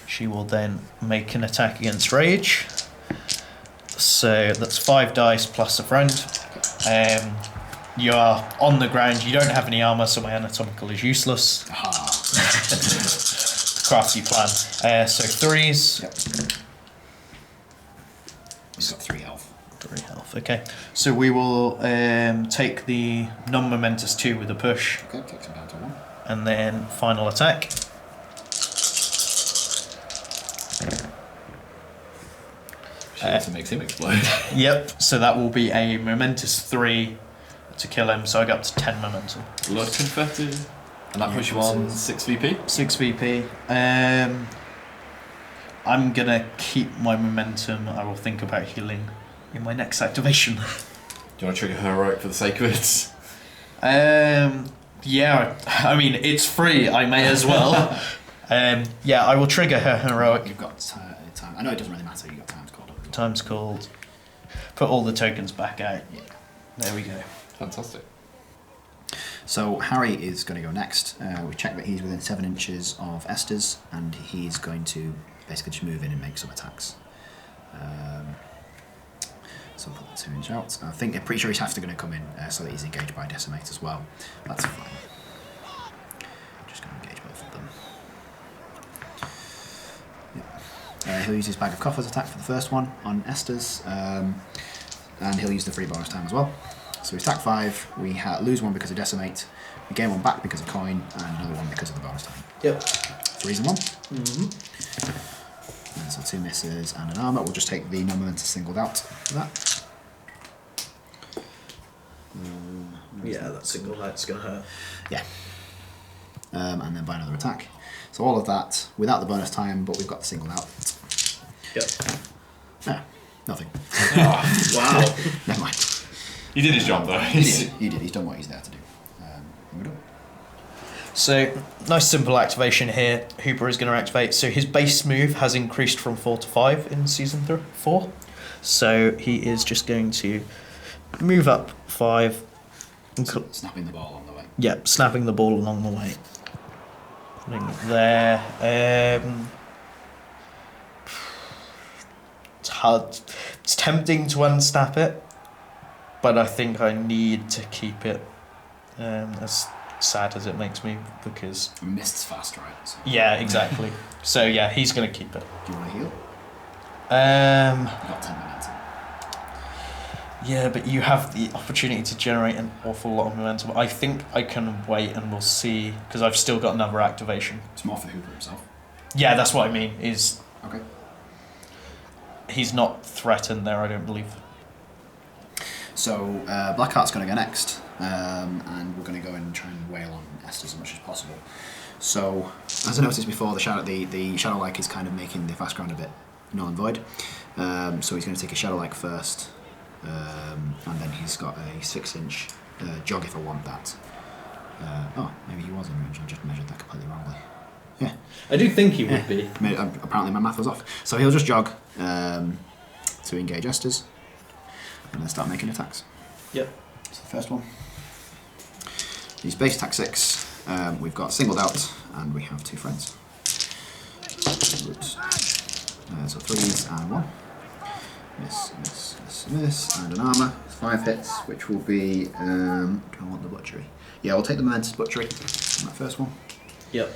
She will then make an attack against Rage. So that's 5 dice plus a friend. You are on the ground, you don't have any armour, so my anatomical is useless. Crafty plan. So 3s. Yep. He's got 3 health. 3 health, okay. So we will take the non-momentous 2 with a push. Okay, takes him down to 1. And then final attack. She also makes him explode. Yep, so that will be a momentous 3 to kill him, so I got up to 10 momentum. Blood confetti. And that puts you on 6 VP? 6 VP. I'm gonna keep my momentum. I will think about healing in my next activation. Do you want to trigger heroic for the sake of it? Yeah, I mean, it's free, I may as well. Yeah, I will trigger her heroic. You've got time. I know it doesn't really matter, you've got times called up. Time's called. Put all the tokens back out. Yeah. There we go. Fantastic. So Harry is going to go next. We check that he's within 7 inches of Esther's, and he's going to basically just move in and make some attacks. So I'll put the 2-inch out. I'm pretty sure he's after going to come in so that he's engaged by Decimate as well. That's fine. Just going to engage both of them. Yep. He'll use his bag of coffers attack for the first one on Esther's, and he'll use the free bonus time as well. So we stack 5, we lose 1 because of Decimate, we gain 1 back because of Coin, and another 1 because of the bonus time. Yep. 3s and 1. Mm-hmm. And so 2 misses and an armour. We'll just take the non-momentous singled out for that. Yeah, that single light's going to hurt. Yeah. And then by another attack. So all of that without the bonus time, but we've got the singled out. Yep. No, nothing. Wow. Never mind. He did his job though. He did. He's done what he's there to do. We're done. So, nice simple activation here. Hooper is going to activate. So his base move has increased from 4 to 5 in Season 4. So he is just going to move up 5. Snapping the ball on the way. Yep, snapping the ball along the way. Putting it there. It's hard. It's tempting to unsnap it, but I think I need to keep it. As sad as it makes me, because Mist's fast, right? So yeah, exactly. So yeah, he's gonna keep it. do you want to heal? Um, You've got 10 momentum. Yeah, but you have the opportunity to generate an awful lot of momentum. I think I can wait and we'll see, because I've still got another activation. It's more for Hooper himself. Yeah, that's what I mean, is Okay. he's not threatened there, I don't believe. So Blackheart's going to go next, and we're going to go in and try and wail on Esther as much as possible. So, as I noticed before, the Shadow-like is kind of making the fast ground a bit null and void. So he's going to take a Shadow-like first, and then he's got a 6-inch jog if I want that. Maybe he was in range, I just measured that completely wrongly. Yeah. I do think he would be. Apparently my math was off. So he'll just jog to engage Esther's, and then start making attacks. Yep. So the first one. He's base attack 6. We've got singled out, and we have 2 friends. So 3s and 1. Miss, and an armour. 5 hits, which will be. Do I want the butchery? Yeah, we'll take the momentous butchery on that first one. Yep.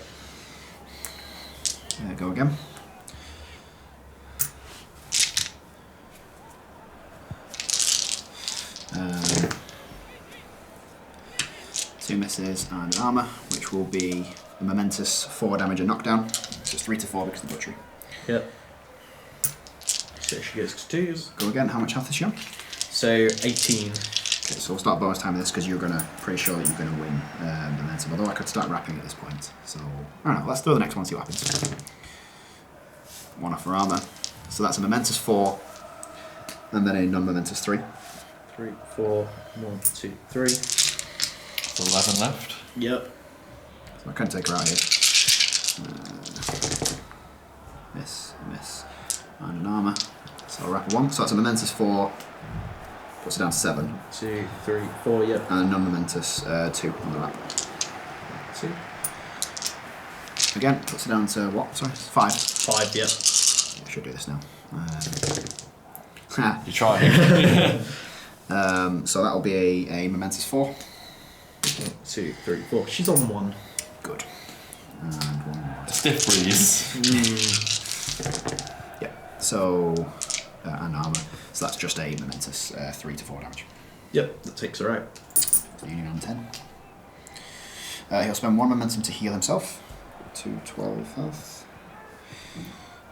Go again. Two misses and an armour, which will be a momentous 4 damage and knockdown. So it's 3 to 4 because of the butchery. Yep. So she goes to 2s. Go again. How much health is she on? So 18. Okay, so we'll start bonus time with this because you're pretty sure that you're gonna win momentum. Although I could start wrapping at this point. So I don't know. Let's throw the next one. See what happens. 1 off for armour. So that's a momentous 4, and then a non-momentous 3. 3, 4, 1, 2, 3. 11 left. Yep. So I can take her out here. Miss, and an armour. So I'll wrap a 1. So that's a momentous 4. Puts it down to 7. 2, 3, 4, yep. And a non-momentous 2 on the wrap. 2. Again, puts it down to what? Sorry, 5. 5, yep. I should do this now. You're trying. So that'll be a momentous 4. 1, 2, 3, 4. She's on 1. Good. And 1 more. Stiff breeze. Yeah. So, and armour. So that's just a momentous 3 to 4 damage. Yep, that takes her out. So Union on 10. He'll spend 1 momentum to heal himself. To 12 health.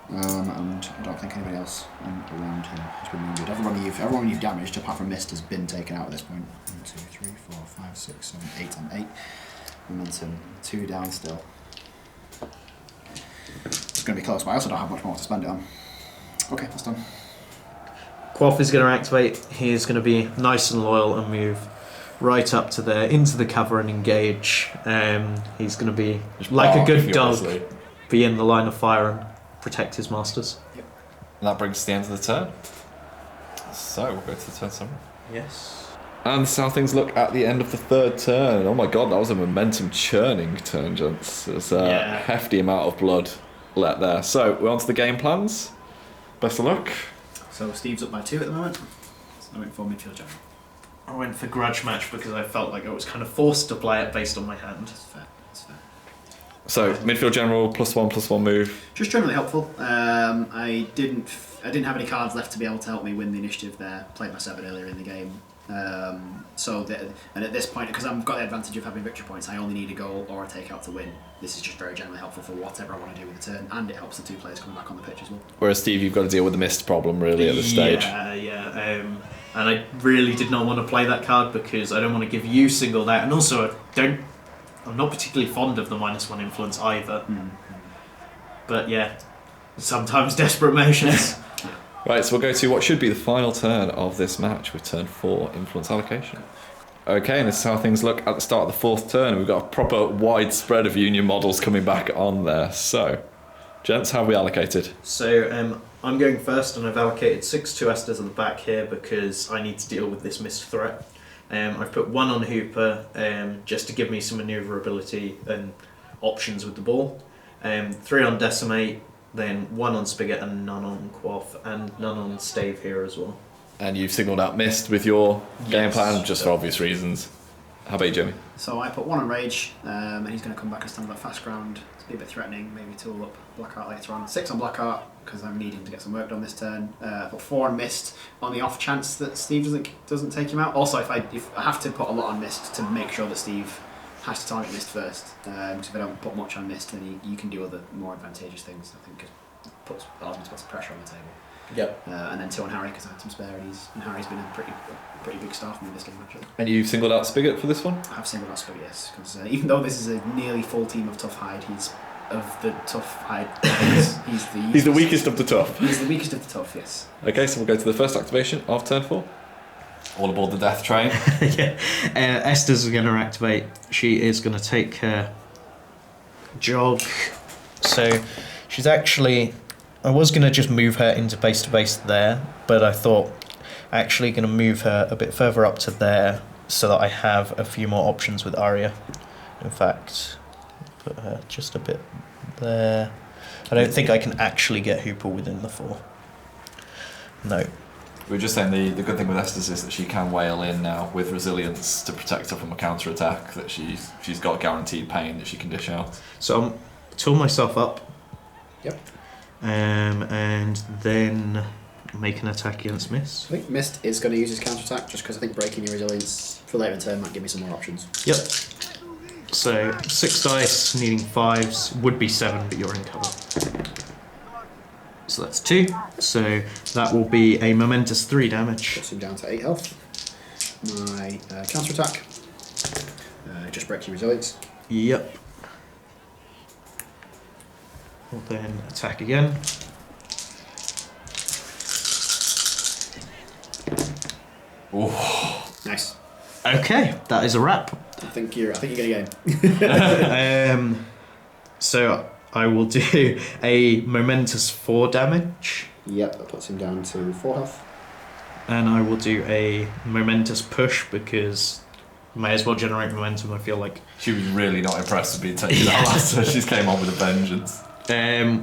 And I don't think anybody else around him has been wounded. Everyone you've damaged, apart from Mist, has been taken out at this point. 1, 2, 3, 4, 5, 6, 7, 8 on 8. Momentum 2 down still. It's going to be close, but I also don't have much more to spend it on. Okay, that's done. Quaff is going to activate. He is going to be nice and loyal and move right up to there, into the cover and engage. He's going to be, Just like a bark, good dog, furiously. be in the line of fire and protect his masters. Yep. And that brings us to the end of the turn. So we'll go to the turn summary. Yes. And this is how things look at the end of the 3rd turn. Oh my god, that was a momentum churning turn, gents. There's a hefty amount of blood let there. So we're on to the game plans. Best of luck. So Steve's up by 2 at the moment. So I went for midfield general. I went for grudge match because I felt like I was kind of forced to play it based on my hand. That's fair. That's fair. So midfield general, +1/+1 move. Just generally helpful. I didn't have any cards left to be able to help me win the initiative there. Played my 7 earlier in the game. And at this point, because I've got the advantage of having victory points, I only need a goal or a takeout to win. This is just very generally helpful for whatever I want to do with the turn, and it helps the 2 players coming back on the pitch as well. Whereas Steve, you've got to deal with the mist problem really at this stage. Yeah. And I really did not want to play that card because I don't want to give you singled out, and also I'm not particularly fond of the -1 influence either. But yeah, sometimes desperate measures. Right, so we'll go to what should be the final turn of this match with turn 4, influence allocation. Okay, and this is how things look at the start of the 4th turn. We've got a proper wide spread of union models coming back on there. So, gents, how have we allocated? So I'm going first, and I've allocated 6 to Estes at the back here because I need to deal with this missed threat. I've put 1 on Hooper just to give me some manoeuvrability and options with the ball. 3 on Decimate, then 1 on Spigot and none on Quaff, and none on Stave here as well. And you've signalled out mist with your game Yes. plan, just for obvious reasons. How about you, Jimmy? So I put 1 on Rage, and he's going to come back and stand on that fast ground. It's a bit threatening, maybe tool up Blackheart later on. 6 on Blackheart, because I'm needing to get some work done this turn. I put 4 on Mist on the off chance that Steve doesn't take him out. Also, if I have to put a lot on Mist to make sure that Steve has to target Mist first, because if I don't put much on Mist, then you can do other more advantageous things. I think it allows me to put some pressure on the table. Yep. And then 2 on Harry because I had some spare, and Harry's been a pretty big star for me this game actually. And you've singled out Spigot for this one? I have singled out Spigot, yes, because even though this is a nearly full team of Tough Hide, he's He's the weakest of the tough. He's the weakest of the tough, yes. Okay, so we'll go to the first activation of turn 4. All aboard the death train. Yeah. Esther's going to activate. She is going to take her jog. So she's actually... I was going to just move her into base to base there, but I thought actually going to move her a bit further up to there so that I have a few more options with Arya. In fact, put her just a bit there. I don't think I can actually get Hooper within the 4. No. We were just saying the good thing with Estes is that she can wail in now with resilience to protect her from a counter attack, that she's got guaranteed pain that she can dish out. So I'm tool myself up. Yep. And then make an attack against Mist. I think Mist is going to use his counter attack just because I think breaking your resilience for later in turn might give me some more options. Yep. So 6 dice, needing 5s, would be 7, but you're in cover. So that's 2. So that will be a momentous 3 damage. Puts him down to 8 health. My counter attack just breaks your resilience. Yep. We'll then attack again. Ooh. Nice. Okay, that is a wrap. I think you're gonna get him. So I will do a momentous 4 damage, Yep, that puts him down to 4 health. and I will do a momentous push because may as well generate momentum. I feel like. She was really not impressed with being taken out last, so she's came on with a vengeance.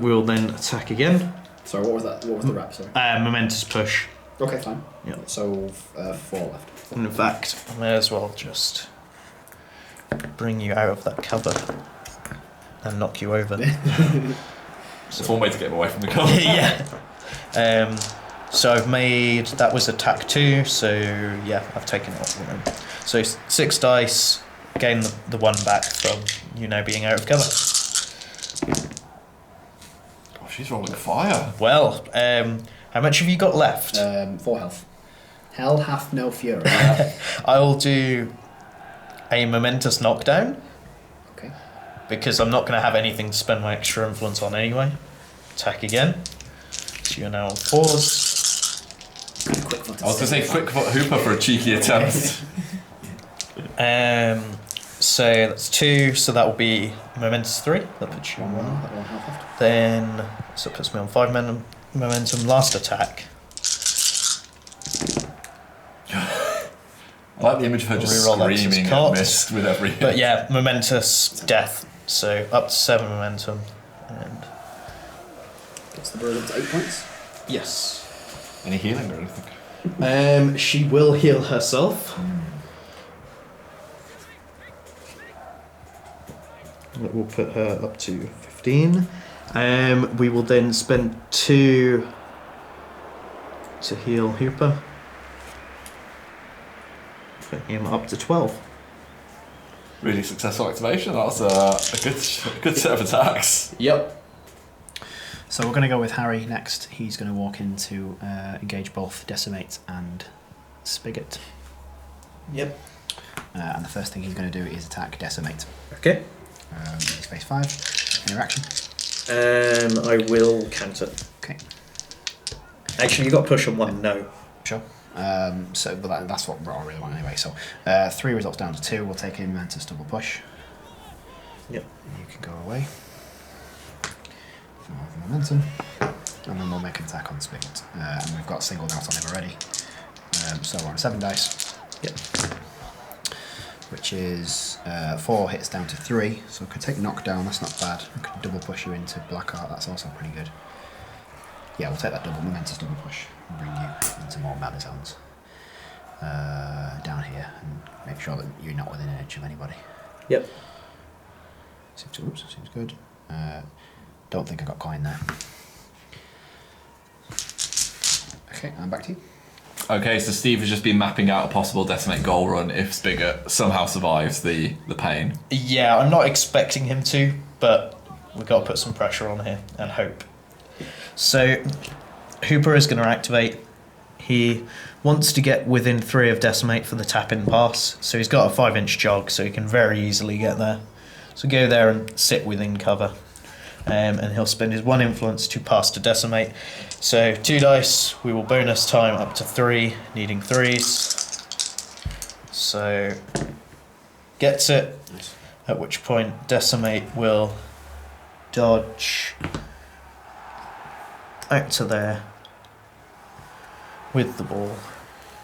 We'll then attack again. Sorry, what was that? What was the wrap? Sorry. Momentous push. Okay, fine. Yeah. So 4 left. And in fact, I may as well just bring you out of that cover and knock you over. It's one way to get him away from the cover. Yeah. So I've made... That was attack 2, so yeah, I've taken it off. So 6 dice, gain the 1 back from you now being out of cover. Oh, she's rolling fire. Well, how much have you got left? 4 health. Hell hath no fury. I'll do a momentous knockdown. Okay. Because I'm not going to have anything to spend my extra influence on anyway. Attack again. So you're now on 4s. I was going to say quick foot Hooper for a cheeky attempt. So that's 2, so that will be momentous 3. That puts you on 1. 1 health left. Then, so it puts me on 5 momentum. Last attack. I like the image of her just Reroll that 'cause it's screaming at caught. Mist with every hit. But yeah, momentous death. So up to 7 momentum. And Gets the bird up to 8 points. yes. Any healing or anything? She will heal herself. We'll put her up to 15. We will then spend 2 to heal Hooper. Put him up to 12. Really successful activation. That's a good set of attacks. Yep. So we're going to go with Harry next. He's going to walk in to engage both Decimate and Spigot. Yep. And the first thing he's going to do is attack Decimate. Okay. He's phase 5. Any reaction? I will counter. Okay. Actually, you got push on 1. No. Sure. But that's what I really want anyway. So 3 results down to 2. We'll take a momentous double push. Yep. You can go away. We'll have momentum. And then we'll make an attack on Spigot. And we've got singled out on him already. So we're on 7 dice. Yep. Which is 4 hits down to 3. So I could take knockdown, that's not bad. I could double push you into Blackheart, that's also pretty good. Yeah, we'll take that momentous double push and bring you into more Mad zones. Down here and make sure that you're not within an inch of anybody. Yep. Seems good. Don't think I got coin there. Okay, and back to you. Okay, so Steve has just been mapping out a possible decimate goal run if Spigot somehow survives the pain. Yeah, I'm not expecting him to, but we've got to put some pressure on here and hope. So, Hooper is going to activate. He wants to get within 3 of decimate for the tap-in pass, so he's got a 5-inch jog, so he can very easily get there. So go there and sit within cover. And he'll spend his 1 influence to pass to decimate. So 2 dice, we will bonus time up to 3, needing 3s. So gets it, Nice. at which point decimate will dodge out to there with the ball.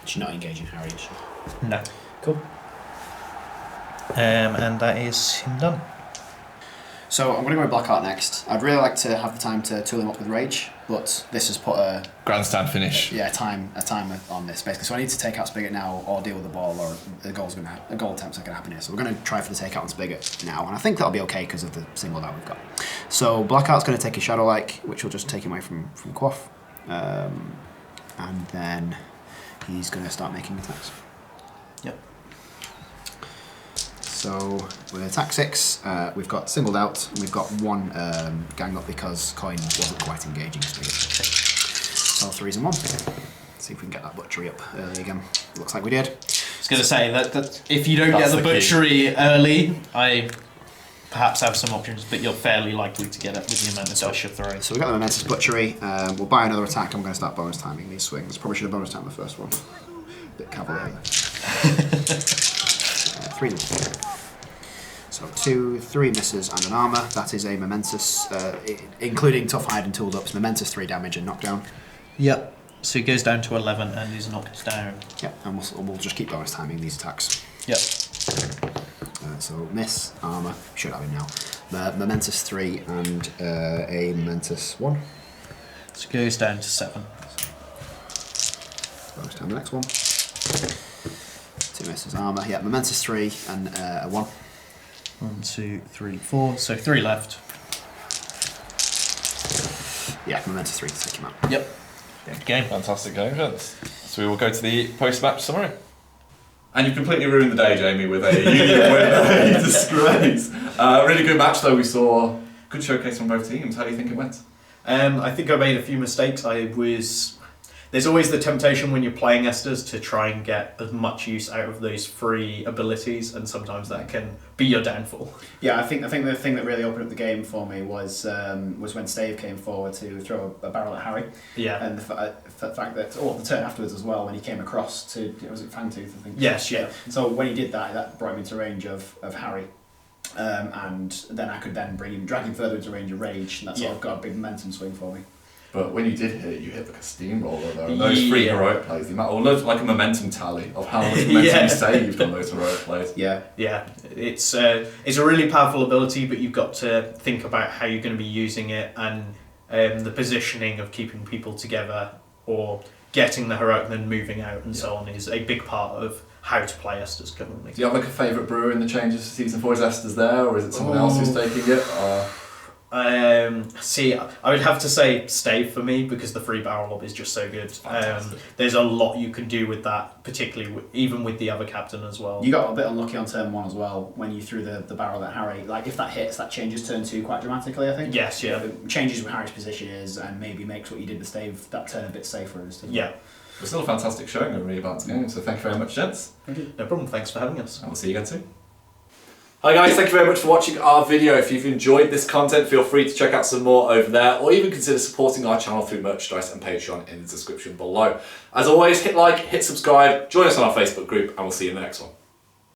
She's not engaging Harry, is she? No. Cool. And that is him done. So I'm going to go with Blackheart next. I'd really like to have the time to tool him up with Rage, but this has put a Grandstand finish. time on this basically. So I need to take out Spigot now, or deal with the ball, or a goal attempt's not going to happen here. So we're going to try for the takeout on Spigot now, and I think that'll be okay because of the single that we've got. So Blackheart's going to take a Shadow Like, which will just take him away from Quaff, and then he's going to start making attacks. Yep. So with attack 6, we've got singled out, and we've got 1 gang up because Coin wasn't quite engaging Spigot. So 3s and 1. See if we can get that butchery up early again. Looks like we did. I was going to say that if you don't That's get the the key. butchery early, I perhaps have some options, but you're fairly likely to get it with the amount of dice you're throwing. So we've got the Momentous Butchery. We'll buy another attack. I'm going to start bonus timing these swings. Probably should have bonus timed the first one. Bit cavalier there. 3 misses. So 2, 3 misses and an armour. That is a Momentous, including Tough Hide and Tooled Up. It's Momentous 3 damage and knockdown. Yep. So he goes down to 11 and he's knocked down. Yep, and we'll just keep bonus timing these attacks. Yep. So miss, armour, should have him now. Momentous 3 and a Momentous 1. So it goes down to 7. Bonus time the next one. 2 misses, armour. Yeah, Momentous 3 and a 1. 1, 2, 3, 4. So 3 left. Yeah, Momentous 3 to take him out. Yep. Good game. Fantastic game, Vince. So we will go to the post-match summary. And you've completely ruined the day, Jamie, with a Union win. Disgrace. Really good match, though. We saw good showcase from both teams. How do you think it went? I think I made a few mistakes. There's always the temptation when you're playing Esthers to try and get as much use out of those free abilities, and sometimes that can be your downfall. Yeah, I think the thing that really opened up the game for me was when Stave came forward to throw a barrel at Harry. Yeah. And the fact that, the turn afterwards as well, when he came across to, was it Fangtooth, I think? Yes, yeah. So when he did that, that brought him into range of Harry. And then I could then drag him further into range of Rage, and that's sort of got a big momentum swing for me. But when you did hit it, you hit like a steamroller though. And those 3 heroic plays, like a momentum tally of how much momentum you saved on those heroic plays. Yeah. Yeah, it's a really powerful ability, but you've got to think about how you're going to be using it, and the positioning of keeping people together or getting the heroic then moving out and so on is a big part of how to play Esthers currently. Do you have like a favourite brewer in the changes for season 4? Is Esthers there, or is it someone else who's taking it? I would have to say Stave for me, because the free barrel lob is just so good. There's a lot you can do with that, particularly even with the other captain as well. You got a bit unlucky on turn 1 as well when you threw the barrel at Harry. Like, if that hits, that changes turn 2 quite dramatically, I think. Yes, yeah. It changes where Harry's position is, and maybe makes what you did with Stave that turn a bit safer. Yeah. It's still a fantastic showing of a really balanced game, so thank you very much, gents. No problem, thanks for having us. And we'll see you again soon. Hi guys, thank you very much for watching our video. If you've enjoyed this content, feel free to check out some more over there, or even consider supporting our channel through merchandise and Patreon in the description below. As always, hit like, hit subscribe, join us on our Facebook group, and we'll see you in the next one.